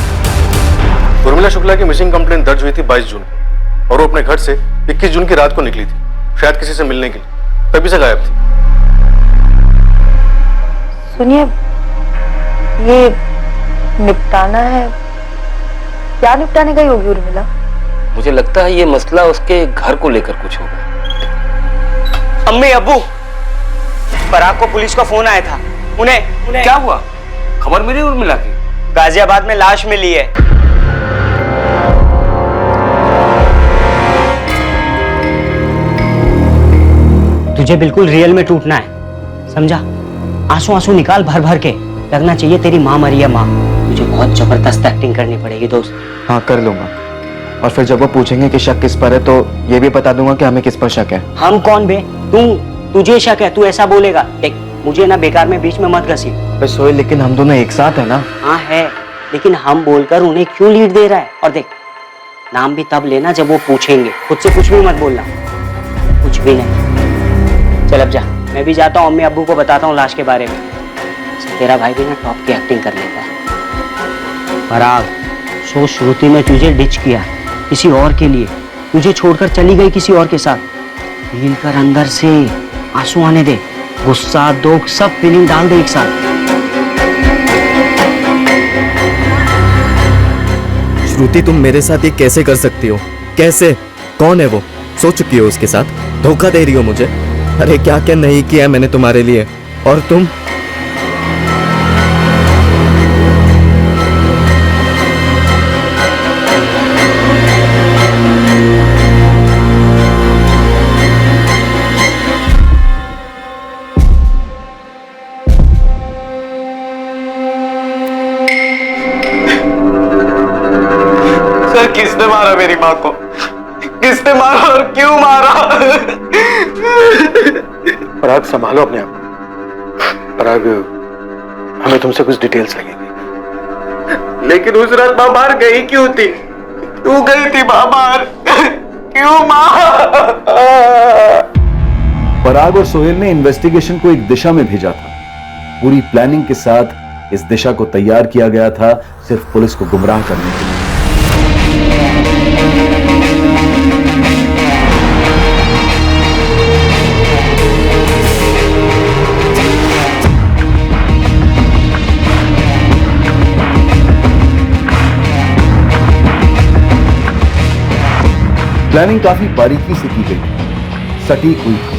S12: उर्मिला शुक्ला की मिसिंग कंप्लेंट दर्ज हुई थी 22 जून को और वो अपने घर से 21 जून की रात को निकली थी, शायद किसी से मिलने के लिए, तभी से गायब थी।
S11: सुनिए, ये निपटाना है क्या निपटाने गई होगी उर्मिला?
S3: मुझे लगता है ये मसला उसके घर को लेकर कुछ होगा।
S4: अम्मी अब्बू, पराग को पुलिस का फोन आया था। उन्हें
S3: क्या हुआ? खबर मिली उर्मिला की?
S4: गाजियाबाद में लाश मिली है। तुझे बिल्कुल रियल में टूटना है, समझा? आंसू आंसू निकाल भर भर के, लगना चाहिए तेरी माँ मरी है। माँ, मुझे बहुत जबरदस्त एक्टिंग करनी पड़ेगी दोस्त।
S2: हाँ कर लूंगा। और फिर जब वो पूछेंगे कि शक किस पर है तो ये भी बता दूंगा कि हमें किस पर शक है।
S4: हम कौन बे? तुझे शक है, तू ऐसा बोलेगा। देख, मुझे ना बेकार में बीच में मत घसी।
S2: अबे सोहेल, लेकिन हम दोनों एक साथ है ना?
S4: हाँ है, लेकिन हम बोलकर उन्हें क्यों लीड दे रहा है? और देख, नाम भी तब लेना जब वो पूछेंगे, खुद से कुछ भी मत बोलना, कुछ भी नहीं। चल अब जा, मैं भी जाता हूँ, अम्मी अब्बू को बताता हूँ लाश के बारे में। तेरा भाई भी ना टॉप की एक्टिंग कर लेता है। पराग, सो श्रुति में तुझे डिच किया किसी और के लिए, तुझे छोड़कर चली गई किसी और के साथ। फील कर अंदर से, आंसू आने दे, गुस्सा दुख सब फीलिंग डाल दे एक साथ।
S7: श्रुति, तुम मेरे साथ ये कैसे कर सकती हो? कैसे? कौन है वो? सो चुकी हो उसके साथ? धोखा दे रही हो मुझे? अरे क्या क्या नहीं किया मैंने तुम्हारे लिए, और तुम?
S2: सर, किसने मारा मेरी माँ को? किसने मारा और क्यों मारा?
S12: पराग, संभालो अपने आप को। पराग, हमें तुमसे कुछ डिटेल्स लगेंगी।
S2: लेकिन उस रात माँ बाहर गई क्यों थी? क्यों गई थी माँ बाहर? क्यों माँ?
S6: पराग और सोहेल ने इन्वेस्टिगेशन को एक दिशा में भेजा था। पूरी प्लानिंग के साथ इस दिशा को तैयार किया गया था, सिर्फ पुलिस को गुमराह करने के लिए। प्लानिंग काफी बारीकी से की गई, सटीक हुई थी,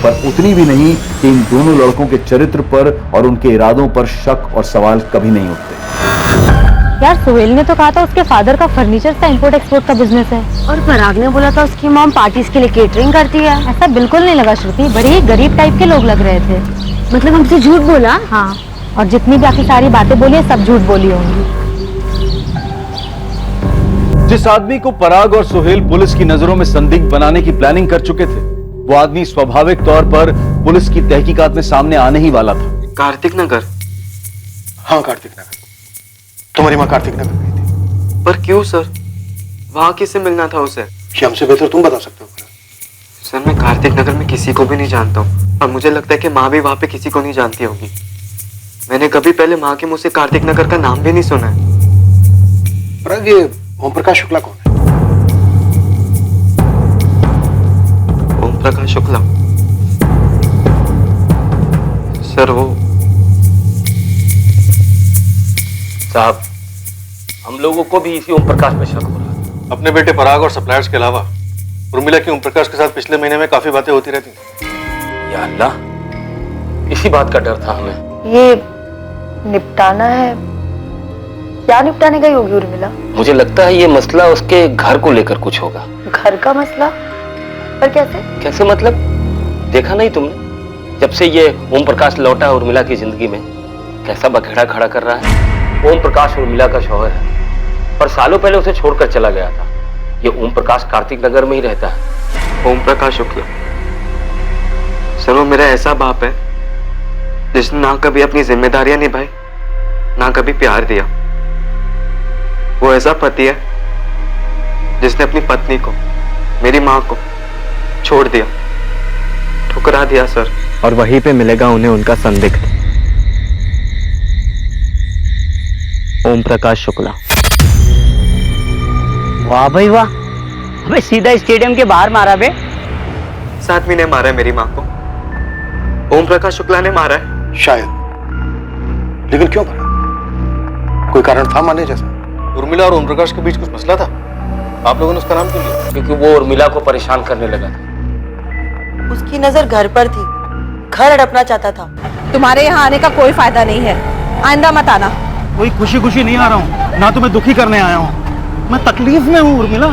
S6: पर उतनी भी नहीं कि इन दोनों लड़कों के चरित्र पर और उनके इरादों पर शक और सवाल कभी नहीं उठते।
S10: यार, सोहेल ने तो कहा था उसके फादर का फर्नीचर का इंपोर्ट एक्सपोर्ट का बिजनेस है, और पराग ने बोला था उसकी मॉम पार्टीज के लिए केटरिंग करती है। ऐसा बिल्कुल नहीं लगा श्रुति, बड़े ही गरीब टाइप के लोग लग रहे थे। मतलब हमसे झूठ बोला? हाँ, और जितनी बाकी सारी बातें बोली है सब झूठ बोली होंगी।
S6: जिस आदमी को पराग और सोहेल पुलिस की नजरों में संदिग्ध बनाने की प्लानिंग कर चुके थे, वो आदमी स्वाभाविक तौर पर पुलिस की तहकीकात में सामने आने ही वाला था।
S2: कार्तिक नगर?
S12: हाँ, कार्तिक नगर। तुम्हारी माँ कार्तिक नगर गई थी।
S2: पर क्यों सर? वहां किससे मिलना था उसे?
S12: ये हमसे बेहतर तुम बता सकते हो।
S2: सर, मैं कार्तिक नगर में किसी को भी नहीं जानता हूँ, और मुझे लगता है कि माँ भी वहां पे किसी को नहीं जानती होगी। मैंने कभी पहले माँ के मुंह से कार्तिक नगर का नाम भी नहीं सुना है।
S12: पराग, ये ओम प्रकाश शुक्ला कौन है?
S2: ओम प्रकाश शुक्ला? सर, वो
S3: साहब, हम लोगों को भी इसी ओम प्रकाश पे शक हो रहा है।
S12: अपने बेटे पराग और सप्लायर्स के अलावा उर्मिला की ओम प्रकाश के साथ पिछले महीने में काफी बातें होती रहती थी।
S3: या अल्लाह, इसी बात का डर था हमें।
S11: ये निपटाना है, क्या निपटाने गई होगी उर्मिला?
S3: मुझे लगता है ये मसला उसके घर को लेकर कुछ होगा।
S11: घर का मसला? पर कैसे?
S3: कैसे मतलब? देखा नहीं तुमने? जब से ये ओम प्रकाश लौटा उर्मिला की जिंदगी में, कैसा बखेड़ा खड़ा कर रहा है। ओम प्रकाश उर्मिला का शौहर है, पर सालों पहले उसे छोड़कर चला गया था। ये ओम प्रकाश कार्तिक नगर में ही रहता है।
S2: ओम प्रकाश शुक्ला? सर, वो मेरा ऐसा बाप है जिसने ना कभी अपनी जिम्मेदारियां निभाई, ना कभी प्यार दिया। वो ऐसा पति है जिसने अपनी पत्नी को, मेरी माँ को छोड़ दिया, ठुकरा दिया सर। और वहीं पे मिलेगा उन्हें उनका संदिग्ध, ओम प्रकाश शुक्ला।
S4: वाह भाई वाह, अबे सीधा स्टेडियम के बाहर मारा बे।
S2: इस आदमी ने मारा है मेरी माँ को, ओम प्रकाश शुक्ला ने मारा है।
S12: शायद, लेकिन क्यों करा? कोई कारण था माने जैसा? उर्मिला और ओम प्रकाश के बीच कुछ मसला था? आप लोगों ने उसका नाम क्यों लिया?
S3: क्योंकि वो उर्मिला को परेशान करने लगा था।
S11: उसकी नजर घर पर थी, घर हड़पना चाहता था।
S13: तुम्हारे यहाँ आने का कोई फायदा नहीं है, आइंदा मत आना।
S14: कोई खुशी खुशी नहीं आ रहा हूँ, ना तो मैं दुखी करने आया हूँ। मैं तकलीफ में हूँ उर्मिला।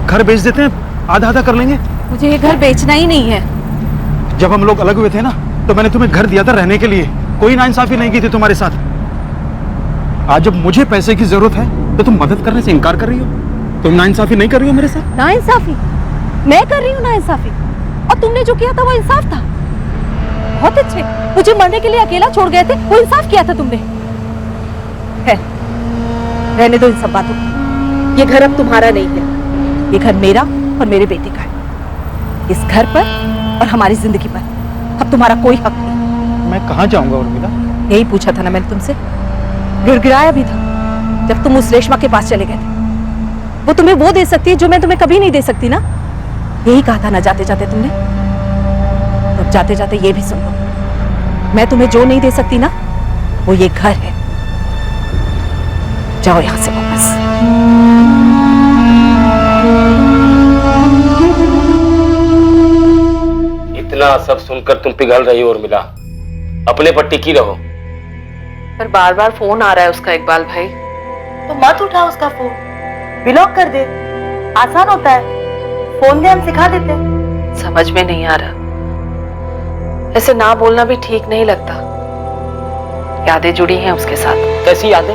S14: घर बेच देते हैं, आधा आधा कर लेंगे।
S13: मुझे ये घर बेचना ही नहीं है।
S14: जब हम लोग अलग हुए थे ना, तो मैंने तुम्हें घर दिया था रहने के लिए। कोई नाइंसाफी नहीं की थी तुम्हारे साथ। आज जब मुझे पैसे की जरूरत है तो तुम मदद करने से इनकार कर रही हो। तुम नाइंसाफी नहीं कर रही हो मेरे साथ।
S13: नाइंसाफी? मैं कर रही हूँ नाइंसाफी? और तुमने जो किया था वो इंसाफ था। बहुत अच्छे, मुझे मरने के लिए अकेला छोड़ गए थे, वो इंसाफ किया था तुमने। है, रहने दो इन सब बातों को। ये घर अब तुम्हारा नहीं है, ये घर मेरा और मेरे बेटे का है। इस घर पर और हमारी जिंदगी पर अब तुम्हारा कोई हक नहीं।
S14: मैं कहाँ जाऊंगा उर्मिला?
S13: यही पूछा था ना मैंने तुमसे, गिड़गिड़ाया भी था जब तुम उस रेशमा के पास चले गए थे। वो तुम्हें वो दे सकती है जो मैं तुम्हें कभी नहीं दे सकती ना। यही कहा था ना जाते जाते तुमने। तो जाते जाते ये भी सुन लो, मैं तुम्हें जो नहीं दे सकती ना, वो ये घर है। जाओ यहां से वापस।
S3: इतना सब सुनकर तुम पिघल रही हो उर्मिला, अपने पर टिकी रहो।
S1: पर बार बार फोन आ रहा है उसका इकबाल भाई।
S11: तो मत उठा उसका फोन, ब्लॉक कर दे, आसान होता है। फोन दे, हम सिखा देते।
S1: समझ में नहीं आ रहा, ऐसे ना बोलना भी ठीक नहीं लगता। यादें जुड़ी हैं उसके साथ।
S3: कैसी यादें?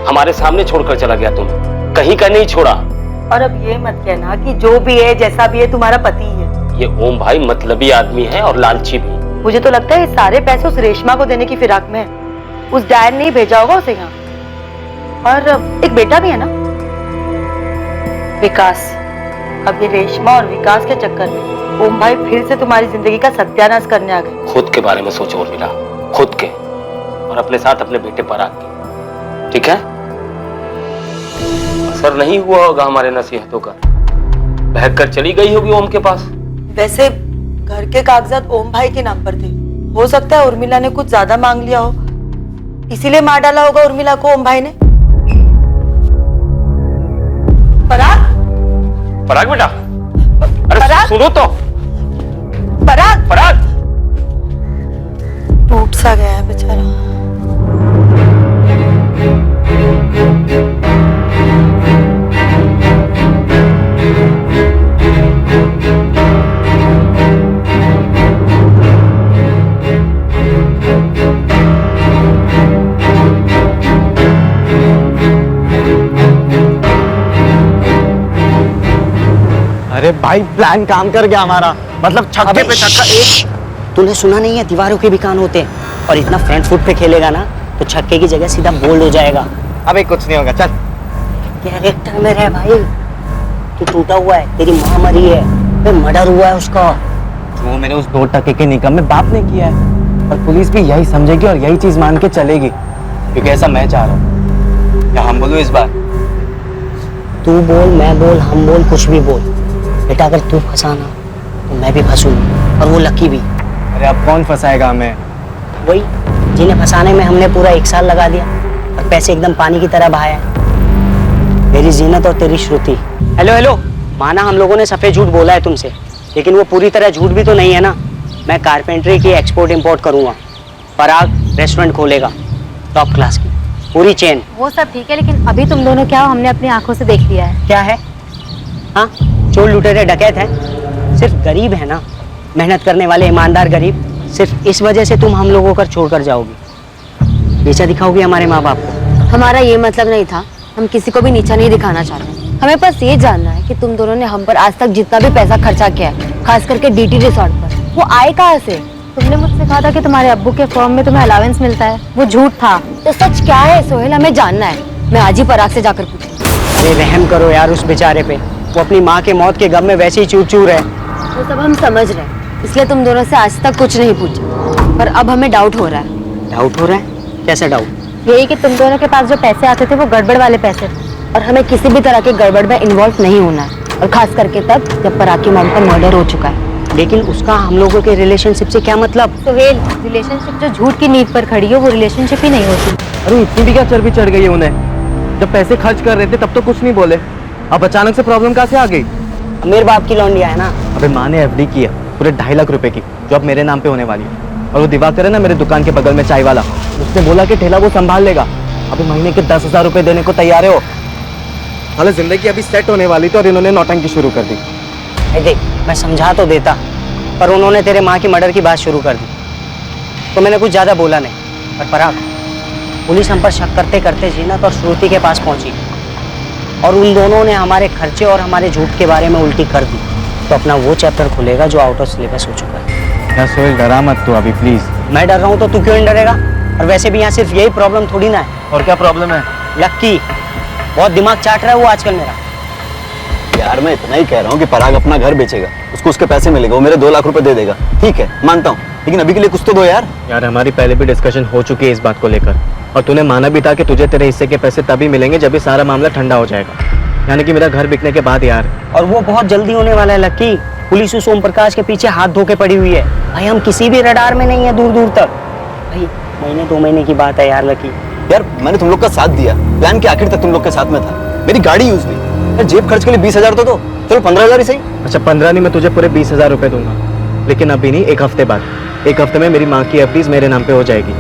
S3: हमारे सामने छोड़कर चला गया तुम, कहीं का नहीं छोड़ा।
S11: और अब ये मत कहना कि जो भी है जैसा भी है तुम्हारा पति है।
S3: ये ओम भाई मतलबी आदमी है और लालची भी।
S11: मुझे तो लगता है ये सारे पैसे उस रेशमा को देने की फिराक में है। उस डायन ने ही भेजा होगा उसे यहाँ। और एक बेटा भी है ना, विकास। अब ये रेशमा और विकास के चक्कर में ओम भाई फिर से तुम्हारी जिंदगी का सत्यानाश करने आ गए।
S3: खुद के बारे में सोचो उर्मिला, खुद के, और अपने साथ अपने बेटे पर आके। ठीक है? असर नहीं हुआ होगा हमारे नसीहतों का, बहक कर चली गई होगी ओम के पास।
S11: वैसे घर के कागजात ओम भाई के नाम पर थे। हो सकता है उर्मिला ने कुछ ज्यादा मांग लिया हो, इसीलिए मार डाला होगा उर्मिला को ओम भाई ने। पराग,
S3: पराग बेटा, अरे
S11: पराग?
S3: सुनो तो।
S11: पराग,
S3: पराग
S11: टूट सा गया है बेचारा।
S2: अरे भाई प्लान काम कर गया हमारा, मतलब छक्के पे छक्का। एक
S4: तूने सुना नहीं है, दीवारों के भी कान होते हैं। और इतना फ्रंट फुट पे खेलेगा ना तो छक्के की जगह सीधा बोल्ड हो जाएगा।
S2: अबे कुछ नहीं होगा, चल।
S4: कैरेक्टर में रह भाई, तू टूटा हुआ है, तेरी माँ मरी है, फिर मर्डर हुआ है उसका।
S2: वो मेरे उस 2 टके के निकम में बाप ने किया है, और पुलिस भी यही समझेगी और यही चीज मान के चलेगी, क्योंकि ऐसा मैं चाह रहा हूँ। क्या हम बोलूं इस बार?
S4: तू बोल, मैं बोल, हम बोल, कुछ भी बोल। बेटा अगर तू फंसाना तो मैं भी फंसूंगा, और वो लकी भी।
S2: अरे अब कौन फंसाएगा हमें?
S4: वही जिन्हें फंसाने में हमने पूरा 1 साल लगा दिया और पैसे एकदम पानी की तरह बहाया। तेरी जीनत और तेरी श्रुति। हेलो हेलो, माना हम लोगों ने सफेद झूठ बोला है तुमसे, लेकिन वो पूरी तरह झूठ भी तो नहीं है ना। मैं कारपेंटरी की एक्सपोर्ट इंपोर्ट करूंगा, पराग रेस्टोरेंट खोलेगा, टॉप क्लास की पूरी चेन।
S10: वो सब ठीक है, लेकिन अभी तुम दोनों क्या हो हमने अपनी आंखों से देख लिया है।
S4: क्या है? हाँ, चोर लुटेरे डकैत हैं, सिर्फ गरीब है ना, मेहनत करने वाले ईमानदार गरीब। सिर्फ इस वजह से तुम हम लोगों कर छोड़कर जाओगी, नीचा दिखाओगी हमारे माँ बाप को।
S10: हमारा ये मतलब नहीं था, हम किसी को भी नीचा नहीं दिखाना चाहते। हमें बस ये जानना है कि तुम दोनों ने हम पर आज तक जितना भी पैसा खर्चा किया है, खास करके डीटी रिसोर्ट पर, वो आए कहाँ से? तुमने मुझसे कहा था कि तुम्हारे अब्बू के फर्म में तुम्हें अलाउंस मिलता है, वो झूठ था। तो सच क्या है सोहेल, हमें जानना है। मैं आज ही पराग से जाकर पूछूं।
S4: अरे रहम करो यार उस बेचारे पे, वो अपनी माँ के मौत के गम में वैसे ही चूर चूर है।
S10: वो सब हम समझ रहे हैं, इसलिए तुम दोनों से आज तक कुछ नहीं पूछा, पर अब हमें डाउट हो रहा है।
S4: डाउट हो रहा है? कैसा डाउट?
S10: यही कि तुम दोनों के पास जो पैसे आते थे वो गड़बड़ वाले पैसे थे, और हमें किसी भी तरह के गड़बड़ में इन्वॉल्व नहीं होना है, और खास करके तब जब पराग की मॉम का मर्डर हो चुका है।
S4: लेकिन उसका हम लोगों के रिलेशनशिप से क्या मतलब?
S10: सोहेल, रिलेशनशिप जो झूठ की नींव पर खड़ी हो वो रिलेशनशिप ही नहीं होती।
S2: अरे इतनी भी क्या चर्बी चढ़ गई है उन्हें? जब पैसे खर्च कर रहे थे तब तो कुछ नहीं बोले, अब अचानक से प्रॉब्लम कहाँ से आ गई?
S4: मेरे बाप की लौंडिया है ना।
S2: अबे माँ ने एफडी की है पूरे 2.5 लाख रुपए की, जो अब मेरे नाम पे होने वाली है। और वो दिवाकर है ना मेरे दुकान के बगल में चाय वाला, उसने बोला कि ठेला वो संभाल लेगा। अभी महीने के 10,000 रुपए देने को तैयार है वो। हालांकि जिंदगी अभी सेट होने वाली थी और इन्होंने नौटंकी शुरू कर दी।
S4: देख मैं समझा तो देता, पर उन्होंने तेरे माँ की मर्डर की बात शुरू कर दी, तो मैंने कुछ ज्यादा बोला नहीं। पर पराग, पुलिस हम पर शक करते करते जीनत और श्रुति के पास पहुंची और उन दोनों ने हमारे खर्चे और हमारे झूठ के बारे में उल्टी कर दी, तो अपना वो चैप्टर खुलेगा जो आउट ऑफ सिलेबस हो चुका है।
S2: यार सोहेल डरा मत तू अभी प्लीज।
S4: मैं डर रहा हूँ तो तू क्यों नहीं डरेगा? और वैसे भी यहाँ सिर्फ यही प्रॉब्लम थोड़ी ना है।
S2: और क्या प्रॉब्लम है?
S4: लक्की बहुत दिमाग चाट रहा है वो आजकल मेरा।
S2: यार मैं इतना ही कह रहा हूँ कि पराग अपना घर बेचेगा, उसको उसके पैसे मिलेगा, वो मेरे 2 लाख रुपए दे देगा। ठीक है मानता हूँ, लेकिन अभी के लिए कुछ तो दो यार। यार हमारी पहले भी डिस्कशन हो चुकी है इस बात को लेकर, और तूने माना भी था कि तुझे तेरे हिस्से के पैसे तभी मिलेंगे जब ये सारा मामला ठंडा हो जाएगा, यानी कि मेरा घर बिकने के बाद यार।
S4: और वो बहुत जल्दी होने वाला है लक्की। पुलिस उस ओम प्रकाश के पीछे हाथ धो के पड़ी हुई है भाई, हम किसी भी रडार में नहीं है दूर दूर तक। भाई महीने 2 महीने की बात है यार लक्की।
S2: यार मैंने तुम लोग का साथ दिया, प्लान के आखिर तक तुम लोग के साथ में था, मेरी गाड़ी यूज हुई यार, जेब खर्च के लिए 20,000 तो दो, चलो 15,000 ही सही। अच्छा 15 नहीं, मैं तुझे पूरे 20,000 रुपए दूंगा, लेकिन अभी नहीं, 1 हफ्ते बाद। 1 हफ्ते में मेरी माँ की एफडीज मेरे नाम पे हो जाएगी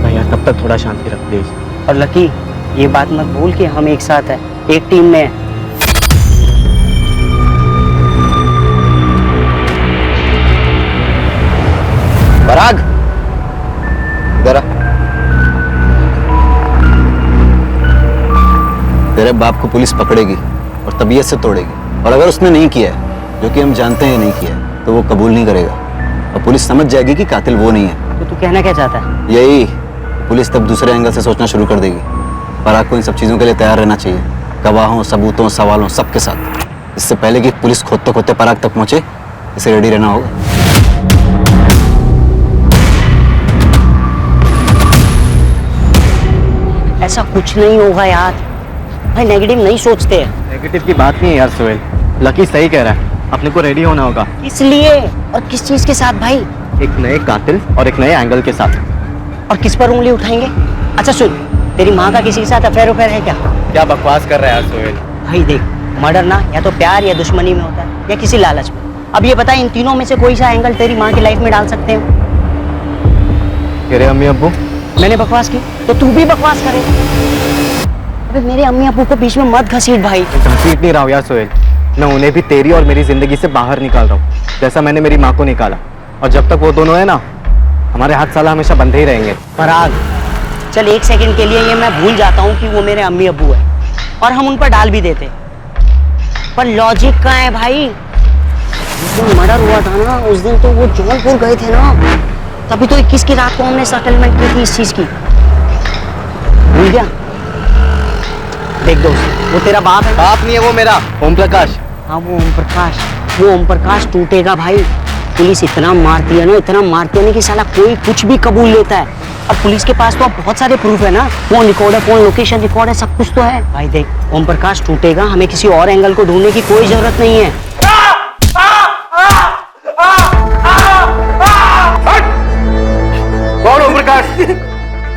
S2: भाई यार, तब तक थोड़ा शांति रख प्लीज।
S4: और लकी ये बात मत भूल कि हम एक साथ हैं, एक टीम में हैं।
S2: पराग इधर आ। तेरे बाप को पुलिस पकड़ेगी और तबीयत से तोड़ेगी, और अगर उसने नहीं किया है, जो कि हम जानते हैं नहीं किया है, तो वो कबूल नहीं करेगा और पुलिस समझ जाएगी कि कातिल वो नहीं है।
S4: तो तू कहना क्या चाहता है?
S2: यही, पुलिस तब दूसरे एंगल से सोचना शुरू कर देगी। पराग को इन सब चीजों के लिए तैयार रहना चाहिए, गवाहों, सबूतों, सवालों सबके साथ। इससे पहले कि पुलिस खोदते खोदते पराग तक पहुंचे, इसे रेडी रहना होगा।
S4: ऐसा कुछ नहीं होगा यार, भाई नेगेटिव नहीं सोचते हैं।
S2: नेगेटिव की बात नहीं है यार सोहेल, लकी सही कह रहा है, अपने को रेडी होना होगा।
S4: इसलिए और किस चीज के साथ भाई?
S2: एक नए कातिल और एक नए एंगल के साथ।
S4: और किस पर उंगली उठाएंगे? अच्छा सुन, तेरी माँ का किसी के साथ अफेयर है क्या?
S2: क्या बकवास कर रहा है यार सोहेल?
S4: भाई देख, मर्डर ना या तो प्यार या दुश्मनी में होता है, या किसी लालच में। अब ये बता, इन तीनों में से कोई सा एंगल तेरी माँ की लाइफ में डाल सकते हैं?
S2: तेरे अम्मी अब्बू।
S4: मैंने बकवास की तो तू भी बकवास करे। अबे मेरे अम्मी अब्बू को बीच में मत घसीट भाई।
S2: घसीट नहीं रहा हूँ यार सोहेल, मैं उन्हें भी तेरी और मेरी जिंदगी से बाहर निकाल रहा हूँ, जैसा मैंने मेरी माँ को निकाला। और जब तक वो दोनों है ना, हमारे हाथ साला हमेशा बंधे ही रहेंगे।
S4: पराग चल 1 सेकंड के लिए ये मैं भूल जाता हूँ कि वो मेरे अम्मी अब्बू है, और हम उन पर डाल भी देते, पर लॉजिक कहाँ है भाई? जिस दिन मर्डर हुआ था ना, उस दिन तो वो जौनपुर गए थे ना, तभी तो 21 की रात को हमने सेटलमेंट की थी इस चीज की, भूल गया? देख दोस्त, वो तेरा बाप है।
S2: बाप नहीं है वो मेरा, ओम प्रकाश।
S4: हाँ वो ओम प्रकाश, वो ओम प्रकाश टूटेगा भाई। पुलिस इतना मारती है ना, इतना मारती है ना कि साला कोई कुछ भी कबूल लेता है। अब पुलिस के पास तो अब बहुत सारे प्रूफ है ना, फोन रिकॉर्ड है, फोन लोकेशन रिकॉर्ड है, सब कुछ तो है भाई। देख ओम प्रकाश टूटेगा, हमें किसी और एंगल को ढूंढने की कोई जरूरत नहीं है।
S12: कौन ओम प्रकाश?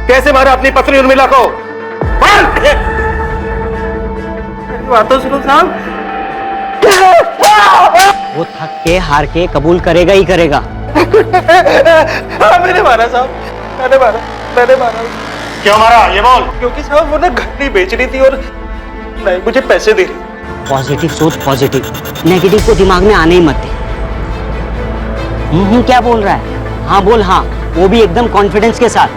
S12: कैसे मारा अपनी पत्नी उर्मिला को? बात तो सुनो साहब।
S4: वो थक के हार के कबूल करेगा ही करेगा।
S12: मैंने मारा साहब, मैंने मारा। क्यों मारा ये बोल? क्योंकि साहब वो ना घर नहीं बेच रही थी और नहीं मुझे पैसे दे रही।
S4: पॉजिटिव सोच, पॉजिटिव, नेगेटिव को दिमाग में आने ही मत दे। क्या बोल रहा है? हाँ बोल हाँ, वो भी एकदम कॉन्फिडेंस के साथ।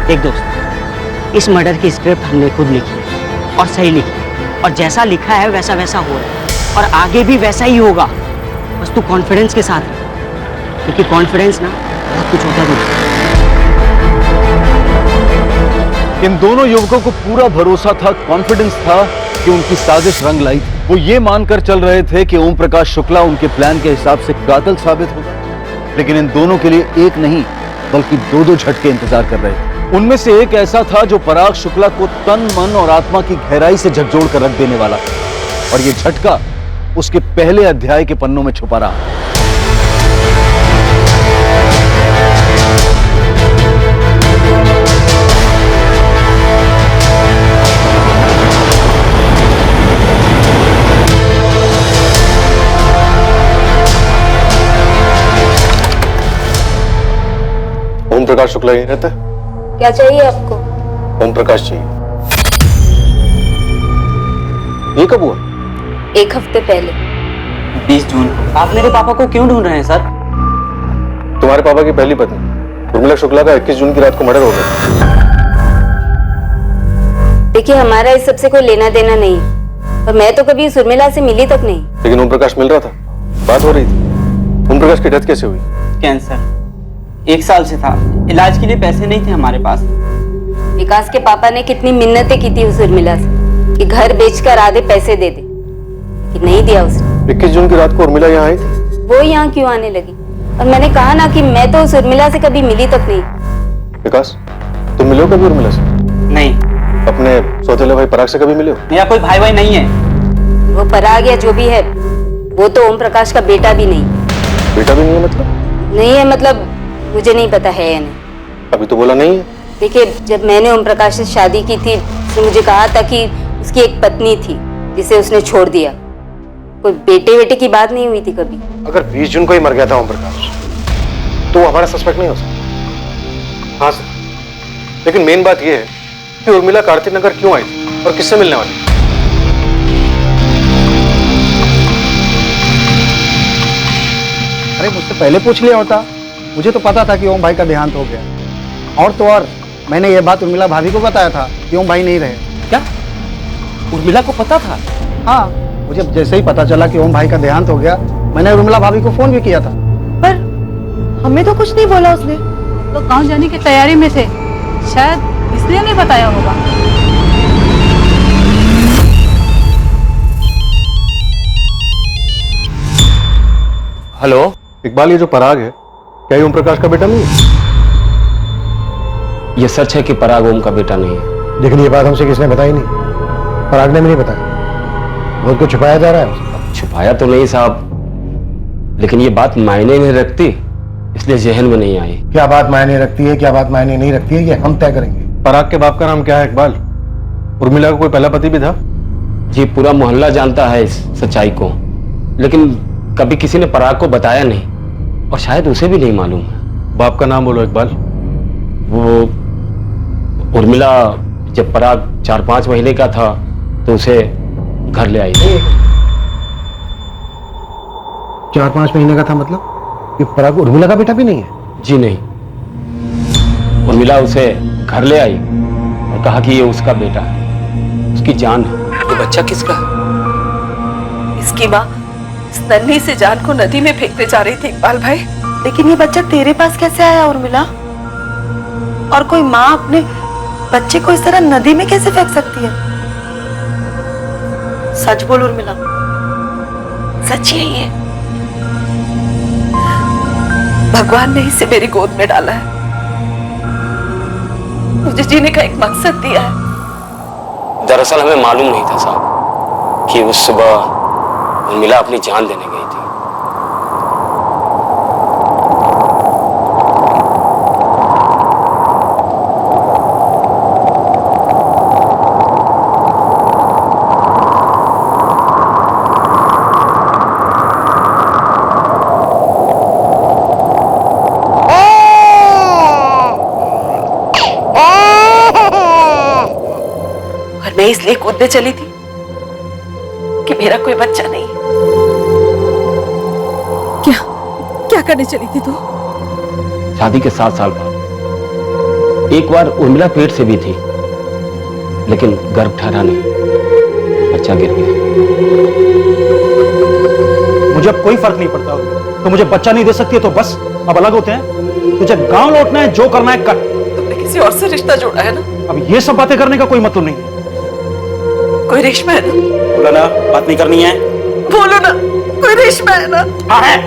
S4: देख दोस्त, इस मर्डर की स्क्रिप्ट हमने खुद लिखी और सही लिखी, और जैसा लिखा है वैसा वैसा हो रहा है, और आगे भी वैसा ही होगा। बस तू कॉन्फिडेंस के साथ रह, क्योंकि कॉन्फिडेंस ना बहुत कुछ होता है।
S6: इन दोनों युवकों को पूरा भरोसा था, कॉन्फिडेंस था कि उनकी साजिश रंग लाई। वो ये मानकर चल रहे थे कि ओम प्रकाश शुक्ला उनके प्लान के हिसाब से कातिल साबित होगा, लेकिन इन दोनों के लिए एक नहीं बल्कि 2-2 झटके इंतजार कर रहे थे। उनमें से एक ऐसा था जो पराग शुक्ला को तन, मन और आत्मा की गहराई से झकझोर कर रख देने वाला, और ये झटका उसके पहले अध्याय के पन्नों में छुपा रहा।
S12: ओम प्रकाश शुक्ला यहीं रहता है?
S10: क्या चाहिए आपको?
S12: ओम प्रकाश चाहिए। ये कब हुआ?
S10: 1 हफ्ते पहले।
S4: 20 जून। आप मेरे पापा को क्यों ढूंढ रहे हैं सर?
S12: तुम्हारे पापा की पहली पत्नी उर्मिला शुक्ला का 21 जून की रात को मर्डर हो गया।
S10: देखिए, हमारा इस सबसे कोई लेना देना नहीं है, और मैं तो कभी उस उर्मिला से मिली तक नहीं।
S12: लेकिन ओम प्रकाश मिल रहा था, बात हो रही थी। ओम प्रकाश की डेथ कैसे हुई?
S4: कैंसर। 1 साल से था, इलाज के लिए पैसे नहीं थे हमारे पास।
S10: विकास के पापा ने कितनी मिन्नतें की थी उस उर्मिला से कि घर बेचकर आधे पैसे दे दे, लेकिन नहीं दिया उसने।
S12: 21 जून की रात को उर्मिला यहाँ आई थी?
S10: वो यहाँ क्यों आने लगी? और मैंने कहा ना कि मैं तो उस उर्मिला से कभी मिली तक नहीं।
S12: विकास, तुम मिले हो कभी उर्मिला से?
S4: नहीं।
S12: अपने सौतेले भाई पराग से कभी मिले हो?
S4: मेरा कोई भाई नहीं है।
S10: वो पराग या जो भी है, वो तो ओम प्रकाश का बेटा भी नहीं।
S12: बेटा भी नहीं है मतलब?
S10: नहीं है मतलब मुझे नहीं पता है या नहीं।
S12: अभी तो बोला नहीं है।
S10: देखिए, जब मैंने ओम प्रकाश से शादी की थी, उसने मुझे कहा था कि उसकी एक पत्नी थी जिसे उसने छोड़ दिया। कोई बेटे की बात नहीं हुई थी कभी।
S12: अगर 20 जून को ही मर गया था ओम प्रकाश, तो वो हमारा सस्पेक्ट नहीं हो सकता। हाँ सर, लेकिन मेन बात यह है कि उर्मिला कार्तिक नगर क्यों आई थी और किससे मिलने वाली?
S14: अरे मुझसे पहले पूछ लिया होता, मुझे तो पता था कि ओम भाई का देहांत हो गया। और तो और मैंने ये बात उर्मिला भाभी को बताया था कि ओम भाई नहीं रहे।
S3: क्या उर्मिला को पता था?
S14: हाँ, मुझे जैसे ही पता चला कि ओम भाई का देहांत हो गया, मैंने उर्मिला भाभी को फोन भी किया था।
S11: पर हमें तो कुछ नहीं बोला उसने।
S13: तो गांव जाने की तैयारी में थे, शायद इसलिए नहीं बताया होगा।
S3: हेलो
S12: इकबाल, ये जो पराग है, क्या ये ओम प्रकाश का बेटा नहीं है?
S3: ये सच है कि पराग ओम का बेटा नहीं है।
S14: लेकिन ये बात हमसे किसने बताई नहीं? पराग ने भी नहीं बताया। बहुत कुछ छुपाया जा रहा है।
S3: छुपाया तो नहीं साहब, लेकिन ये बात मायने नहीं रखती, इसलिए जहन में नहीं आई।
S14: क्या बात मायने रखती है, क्या बात मायने नहीं रखती है, ये हम तय करेंगे।
S12: पराग के बाप का नाम क्या है इकबाल? उर्मिला का कोई पहला पति भी था?
S3: जी, पूरा मोहल्ला जानता है इस सच्चाई को, लेकिन कभी किसी ने पराग को बताया नहीं, और शायद उसे भी नहीं मालूम है।
S12: बाप का नाम बोलो इकबाल।
S3: वो उर्मिला जब पराग 4-5 महीने का था तो उसे घर ले आई थी।
S14: 4-5 महीने का था मतलब? ये पराग उर्मिला का बेटा भी नहीं है?
S3: जी नहीं, उर्मिला उसे घर ले आई और कहा कि ये उसका बेटा है, उसकी जान है।
S1: ये बच्चा किसका? इसकी माँ इस नन्ही से जान को नदी में फेंकने जा रही थी इकबाल भाई।
S11: लेकिन ये बच्चा तेरे पास कैसे आया उर्मिला? और कोई माँ अपने बच्चे को इस तरह नदी में कैसे फेंक सकती है?
S1: सच बोल उर्मिला, सच यही है। भगवान ने इसे मेरी गोद में डाला है, मुझे जीने का एक मकसद दिया है।
S3: दरअसल हमें मालूम नहीं था साहब कि उस सुबह उर्मिला अपनी जान देने गई थी।
S1: और मैं इसलिए कूदने चली थी कि मेरा कोई बच्चा नहीं।
S13: क्या करने चली थी तू?
S3: शादी के 7 साल बाद एक बार उर्मिला पेट से भी थी, लेकिन गर्भ ठहरा नहीं, बच्चा गिर गया।
S14: मुझे अब कोई फर्क नहीं पड़ता। तो मुझे बच्चा नहीं दे सकती है तो बस अब अलग होते हैं। तुझे गांव लौटना है, जो करना है कर।
S1: तुमने किसी और से रिश्ता जोड़ा है ना?
S14: अब ये सब बातें करने का कोई मतलब नहीं है।
S1: कोई रेशमा है ना?
S14: बोला ना, बात नहीं करनी है।
S1: बोलो ना, कोई रेशमा है ना?
S14: हाँ है।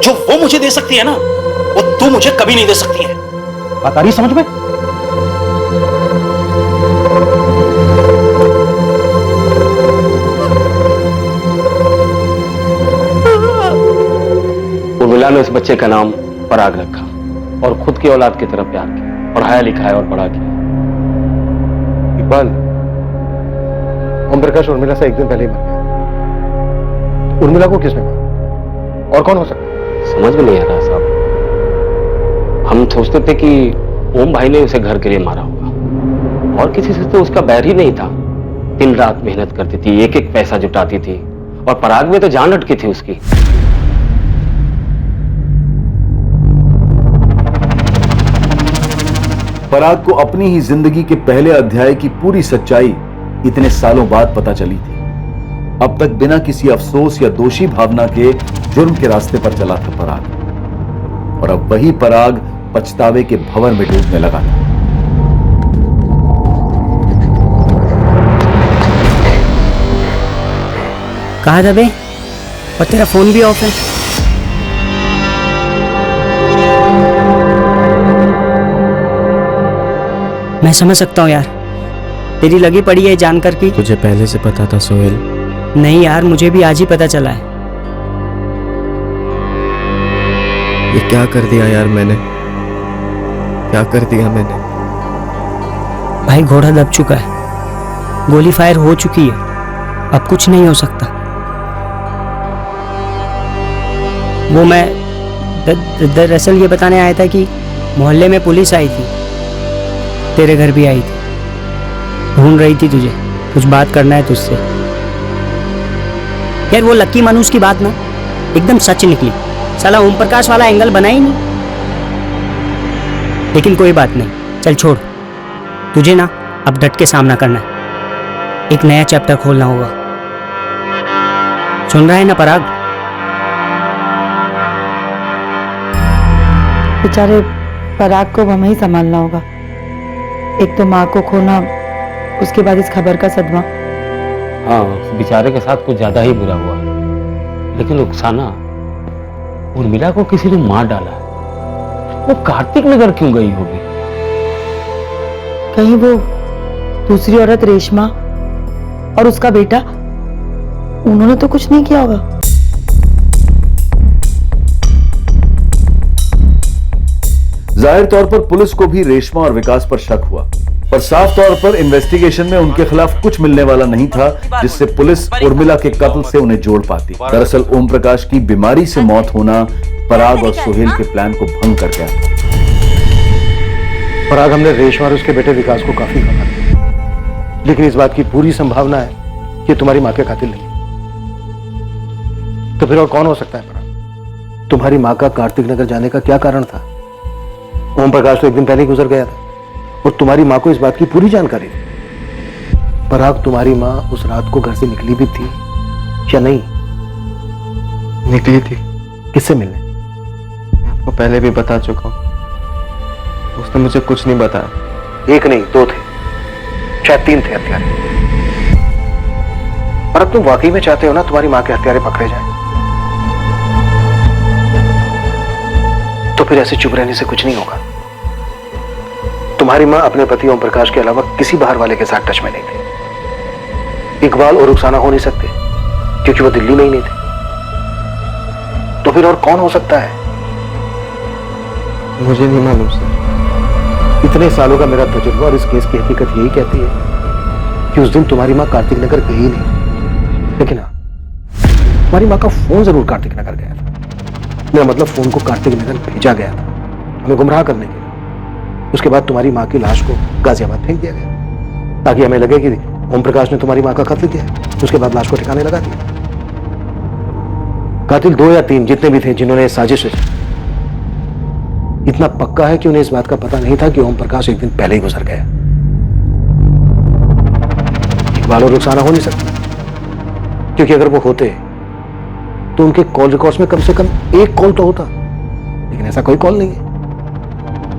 S14: जो वो मुझे दे सकती है ना, वो तू मुझे कभी नहीं दे सकती है। बात आ रही समझ में?
S3: उर्मिला ने उस बच्चे का नाम पराग रखा और खुद की औलाद की तरफ प्यार किया, पढ़ाया लिखाया और बड़ा किया।
S14: इकबाल, ओम प्रकाश उर्मिला से एक दिन पहले ही मर गया। उर्मिला को किसने मारा और कौन हो सकता है?
S3: समझ में नहीं आ रहा साहब। हम सोचते थे कि ओम भाई ने उसे घर के लिए मारा होगा, और किसी से तो उसका बैर ही नहीं था। दिन रात मेहनत करती थी, एक एक पैसा जुटाती थी, और पराग में तो जान अटकी थी उसकी।
S6: पराग को अपनी ही जिंदगी के पहले अध्याय की पूरी सच्चाई इतने सालों बाद पता चली थी। अब तक बिना किसी अफसोस या दोषी भावना के जुर्म के रास्ते पर चला था पराग, और अब वही पराग पछतावे के भंवर में डूबने लगा था।
S4: कहा था बे? और तेरा फोन भी ऑफ है। मैं समझ सकता हूँ यार, तेरी लगी पड़ी है जानकर कि
S7: तुझे पहले से पता था सोहेल?
S4: नहीं यार, मुझे भी आज ही पता चला है।
S7: ये क्या कर दिया यार मैंने, क्या कर दिया मैंने?
S4: भाई घोड़ा दब चुका है, गोली फायर हो चुकी है, अब कुछ नहीं हो सकता। वो मैं दरअसल ये बताने आया था कि मोहल्ले में पुलिस आई थी, तेरे घर भी आई थी, ढूंढ रही थी तुझे, कुछ बात करना है तुझसे। यार वो लक्की मनुष्य की बात ना एकदम सच निकली, साला ओम प्रकाश वाला एंगल बना ही नहीं। लेकिन कोई बात नहीं, चल छोड़, तुझे ना अब डट के सामना करना है, एक नया चैप्टर खोलना होगा। सुन रहा है ना पराग?
S11: बेचारे पराग को हमें ही संभालना होगा। एक तो माँ को खोना, उसके बाद इस खबर का सदमा।
S3: हाँ, उस बेचारे के साथ कुछ ज्यादा ही बुरा हुआ, लेकिन रुखसाना उर्मिला को किसी ने मार डाला। वो कार्तिक नगर क्यों गई होगी?
S11: कहीं वो दूसरी औरत रेशमा और उसका बेटा, उन्होंने तो कुछ नहीं किया होगा।
S6: जाहिर तौर पर पुलिस को भी रेशमा और विकास पर शक हुआ, पर साफ तौर पर इन्वेस्टिगेशन में उनके खिलाफ कुछ मिलने वाला नहीं था जिससे पुलिस उर्मिला के कत्ल से उन्हें जोड़ पाती। दरअसल ओम प्रकाश की बीमारी से मौत होना पराग और सोहेल के प्लान को भंग कर गया।
S12: पराग, हमने रेशमा और उसके बेटे विकास को काफी खबर दिया, लेकिन इस बात की पूरी संभावना है कि तुम्हारी माँ के कातिल नहीं। तो फिर और कौन हो सकता है पराग? तुम्हारी माँ का कार्तिक नगर जाने का क्या कारण था? ओम प्रकाश तो एक दिन पहले ही गुजर गया था, और तुम्हारी माँ को इस बात की पूरी जानकारी थी। पराग, तुम्हारी माँ उस रात को घर से निकली भी थी या नहीं?
S7: निकली थी।
S12: किससे मिलने?
S7: मैं आपको पहले भी बता चुका हूँ, उसने मुझे कुछ नहीं बताया।
S12: एक नहीं, दो थे, शायद तीन थे हत्यारे। पर अब तुम वाकई में चाहते हो ना तुम्हारी माँ के हत्यारे पकड़े जाए? तो फिर ऐसे चुप रहने से कुछ नहीं होगा। तुम्हारी माँ अपने पति ओम प्रकाश के अलावा किसी बाहर वाले के साथ टच में नहीं थे। इकबाल और रुखसाना हो नहीं सकते क्योंकि वो दिल्ली में ही नहीं थे। तो फिर और कौन हो सकता है?
S7: मुझे नहीं मालूम सर।
S12: इतने सालों का मेरा तजुर्बा और इस केस की हकीकत यही कहती है कि उस दिन तुम्हारी माँ कार्तिक नगर गई नहीं, लेकिन हाँ, तुम्हारी माँ का फोन जरूर कार्तिक नगर गया था। मेरा मतलब फोन को कार्तिक नगर भेजा गया था हमें गुमराह करने के लिए। उसके बाद तुम्हारी माँ की लाश को गाजियाबाद फेंक दिया गया ताकि हमें लगे कि ओम प्रकाश ने तुम्हारी माँ का कत्ल किया है। उसके बाद लाश को ठिकाने लगा दिया। कातिल 2 या 3 जितने भी थे जिन्होंने साजिश रची, इतना पक्का है कि उन्हें इस बात का पता नहीं था कि ओम प्रकाश एक दिन पहले ही गुजर गया। इकबाल और रुखसाना हो नहीं सकते, क्योंकि अगर वो होते तो उनके कॉल रिकॉर्ड्स में कम से कम एक कॉल तो होता, लेकिन ऐसा कोई कॉल नहीं है।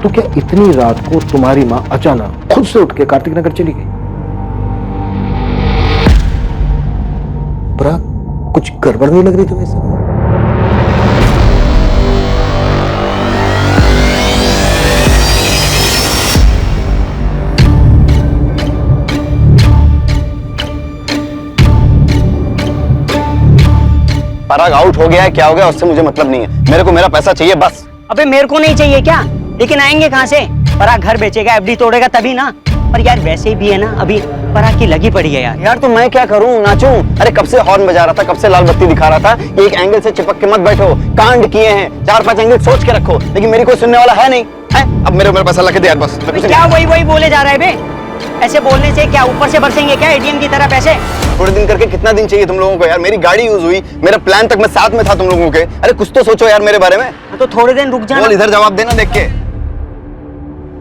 S12: तो क्या इतनी रात को तुम्हारी मां अचानक खुद से उठ के कार्तिक नगर चली गई? पराग, कुछ गड़बड़ नहीं लग रही तुम्हें सब?
S2: पराग आउट हो गया है, क्या हो गया उससे मुझे मतलब नहीं है। मेरे को मेरा पैसा चाहिए बस।
S4: अबे मेरे को नहीं चाहिए क्या? लेकिन आएंगे कहाँ से? पराग घर बेचेगा, एफडी तोड़ेगा तभी ना। पर यार वैसे भी है ना, अभी पराग की लगी पड़ी है यार।
S2: यार तो मैं क्या करूं, नाचूं? अरे कब से हॉर्न बजा रहा था, कब से लाल बत्ती दिखा रहा था कि एक एंगल से चिपक के मत बैठो, कांड किए हैं, 4-5 एंगल सोच के रखो, लेकिन मेरी कोई सुनने वाला है नहीं। अब मेरे पैसा लगे दे यार बस।
S4: क्या वही वही बोले जा रहा है बे? ऐसे बोलने से क्या ऊपर से बरसेंगे क्या एटीएम की तरह पैसे?
S2: थोड़े दिन करके कितना दिन चाहिए तुम लोगों को यार? मेरी गाड़ी यूज हुई, मेरा प्लान तक मैं साथ में था तुम लोगों के। अरे कुछ तो सोचो यार मेरे बारे में।
S4: तो थोड़े दिन रुक जाना।
S2: बोल, इधर जवाब देना देख के।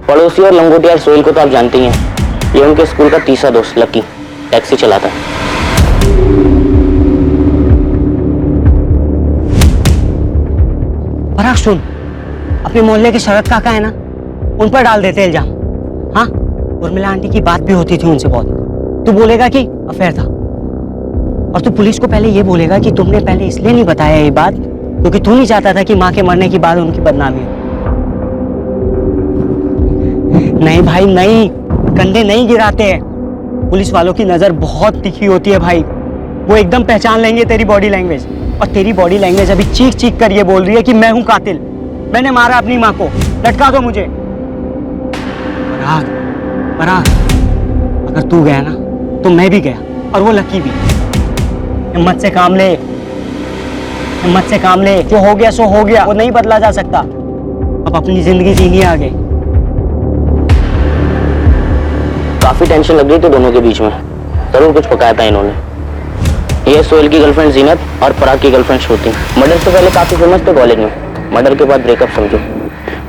S4: पड़ोसी और लंगोटिया सोहेल को तो आप जानते ही हैं। ये उनके स्कूल का तीसरा दोस्त लकी टैक्सी चलाता है। पराग सुन, अपने मोहल्ले के शरद काका है ना, उन पर डाल देते इल्जाम। हाँ, उर्मिला आंटी की बात भी होती थी उनसे बहुत। तू बोलेगा कि अफेयर था, और तू पुलिस को पहले ये बोलेगा कि तुमने पहले इसलिए नहीं बताया ये बात क्योंकि तू नहीं चाहता था कि माँ के मरने के बाद उनकी बदनामी हो। नहीं भाई नहीं, कंधे नहीं गिराते हैं। पुलिस वालों की नजर बहुत तीखी होती है भाई, वो एकदम पहचान लेंगे तेरी बॉडी लैंग्वेज। और तेरी बॉडी लैंग्वेज अभी चीख चीख कर ये बोल रही है कि मैं हूं कातिल, मैंने मारा अपनी माँ को, लटका दो मुझे। पराग, पराग, अगर तू गया ना तो मैं भी गया, और वो लकी भी। हिम्मत से काम ले, हिम्मत से काम ले। जो हो गया सो हो गया, वो नहीं बदला जा सकता। अब अपनी जिंदगी जीनी है आगे। काफी टेंशन लग रही थी दोनों के बीच में, जरूर कुछ पकाया था इन्होंने। ये सोहेल की गर्लफ्रेंड जीनत और पराग की गर्लफ्रेंड श्रुति मर्डर से पहले काफी फेमस थे कॉलेज में, मर्डर के बाद ब्रेकअप समझो।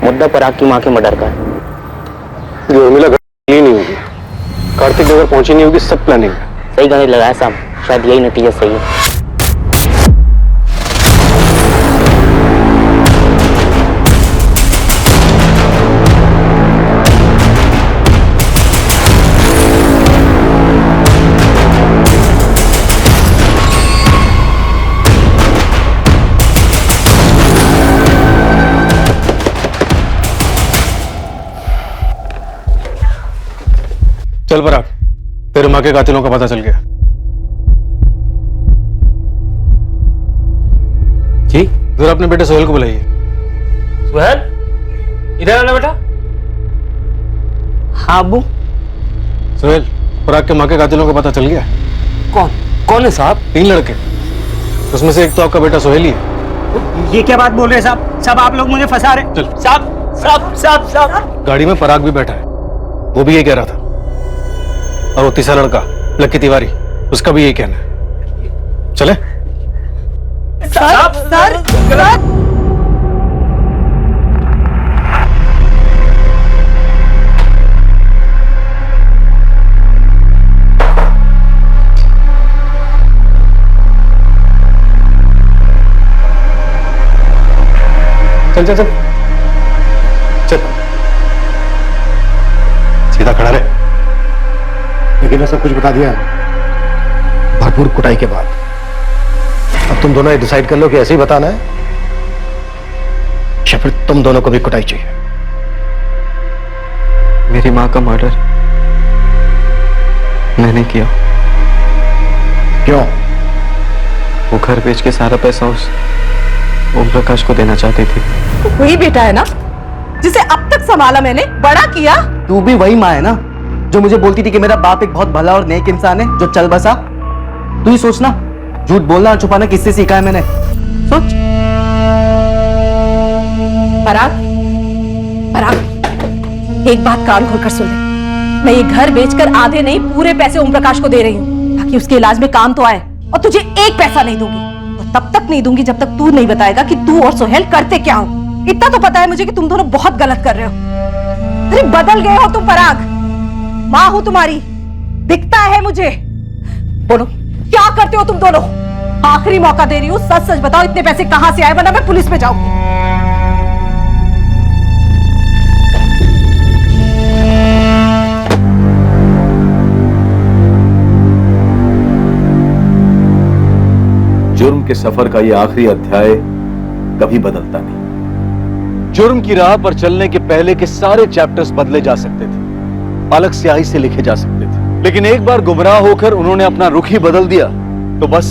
S4: मुद्दा पराग की माँ के मर्डर का है।
S12: ये उर्मिला ही नहीं होगी, कार्तिक नगर पहुंची नहीं होगी, सब प्लानिंग है।
S4: सही गणित लगाया साहब, शायद यही नतीजा सही है।
S14: चल पराग, तेरे माँ के कातिलों का पता चल गया।
S3: जी
S14: जरा अपने बेटे सोहेल को बुलाइए।
S3: सोहेल, इधर आना बेटा।
S4: हाँ अब्बू।
S14: सोहेल, पराग के माँ के कातिलों का पता चल गया।
S3: कौन कौन है साहब?
S14: 3 लड़के, उसमें से एक तो आपका बेटा सोहेल ही है।
S4: ये क्या बात बोल रहे हैं साहब? सब आप लोग मुझे फंसा रहे।
S14: चल
S4: साहब साहब साहब साहब।
S14: गाड़ी में पराग भी बैठा है, वो भी यही कह रहा था। और वो तीसरा लड़का लकी तिवारी, उसका भी यही कहना है। चले?
S11: Sir, sir, sir.
S14: चल चल चल चल, सीधा खड़ा रहे।
S12: लेकिन मैं सब कुछ बता दिया भरपूर कुटाई के बाद। अब तुम दोनों डिसाइड कर लो कि ऐसे ही बताना है या फिर तुम दोनों को भी कुटाई चाहिए।
S7: मेरी माँ का मर्डर मैंने किया।
S12: क्यों?
S7: वो घर बेच के सारा पैसा उस ओम प्रकाश को देना चाहती थी।
S13: तो वही बेटा है ना जिसे अब तक संभाला मैंने, बड़ा किया।
S2: तू भी वही माँ है ना जो मुझे बोलती थी कि मेरा बाप एक बहुत भला और नेक इंसान है जो चल बसा। तू ही सोचना, झूठ बोलना और छुपाना किससे सीखा है मैंने? सोच।
S13: पराग, पराग, एक बात कान खोलकर सुन ले। मैं ये घर बेचकर आधे नहीं पूरे पैसे ओम प्रकाश को दे रही हूँ ताकि उसके इलाज में काम तो आए, और तुझे एक पैसा नहीं दूंगी। और तब तक नहीं दूंगी जब तक तू नहीं बताएगा कि तू और सोहेल करते क्या हो। इतना तो पता है मुझे कि तुम दोनों बहुत गलत कर रहे हो। अरे बदल गए हो तुम पराग। माँ हूं तुम्हारी, दिखता है मुझे। बोलो क्या करते हो तुम दोनों? आखिरी मौका दे रही हूँ, सच सच बताओ इतने पैसे कहां से आए, वरना मैं पुलिस में जाऊंगी।
S6: जुर्म के सफर का यह आखिरी अध्याय कभी बदलता नहीं। जुर्म की राह पर चलने के पहले के सारे चैप्टर्स बदले जा सकते थे, अलग स्याही से लिखे जा सकते थे, लेकिन एक बार गुमराह होकर उन्होंने अपना रुख ही बदल दिया तो बस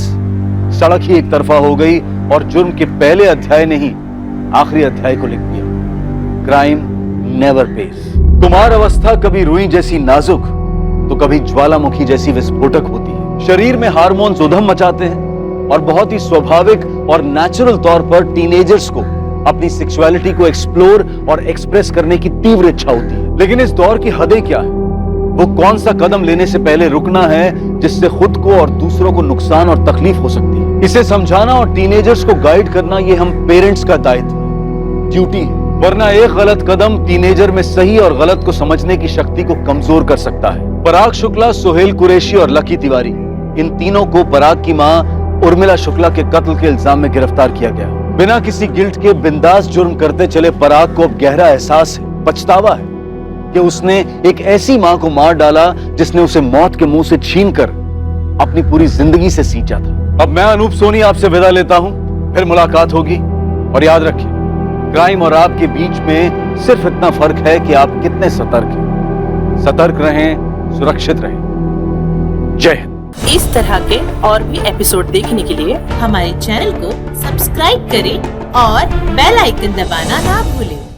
S6: सड़क ही एक तरफा हो गई और जुर्म के पहले अध्याय ने ही आखिरी अध्याय को लिख दिया। Crime never pace. कुमार अवस्था कभी रुई जैसी नाजुक तो कभी ज्वालामुखी जैसी विस्फोटक होती है। शरीर में हार्मोन्स उधम मचाते हैं और बहुत ही स्वाभाविक और नेचुरल तौर पर टीनेजर्स को अपनी सेक्सुअलिटी को एक्सप्लोर और एक्सप्रेस करने की तीव्र इच्छा होती है। लेकिन इस दौर की हदें क्या है? वो कौन सा कदम लेने से पहले रुकना है जिससे खुद को और दूसरों को नुकसान और तकलीफ हो सकती है? इसे समझाना और टीनेजर्स को गाइड करना ये हम पेरेंट्स का दायित्व है, ड्यूटी है। वरना एक गलत कदम टीनेजर में सही और गलत को समझने की शक्ति को कमजोर कर सकता है। पराग शुक्ला, सोहेल कुरैशी और लकी तिवारी, इन तीनों को पराग की मां उर्मिला शुक्ला के कत्ल के इल्जाम में गिरफ्तार किया गया। बिना किसी गिल्ट के बिंदास जुर्म करते चले पराग को अब गहरा एहसास है, पछतावा है कि उसने एक ऐसी मां को मार डाला जिसने उसे मौत के मुंह से छीनकर अपनी पूरी जिंदगी से सींचा था। अब मैं अनूप सोनी आपसे विदा लेता हूं, फिर मुलाकात होगी। और याद रखिए, क्राइम और आपके बीच में सिर्फ इतना फर्क है कि आप कितने सतर्क हैं। सतर्क रहें, सुरक्षित रहें। जय हिंद।
S15: इस तरह के और भी एपिसोड देखने के लिए हमारे चैनल को सब्सक्राइब करें और बेल आइकन दबाना ना भूलें।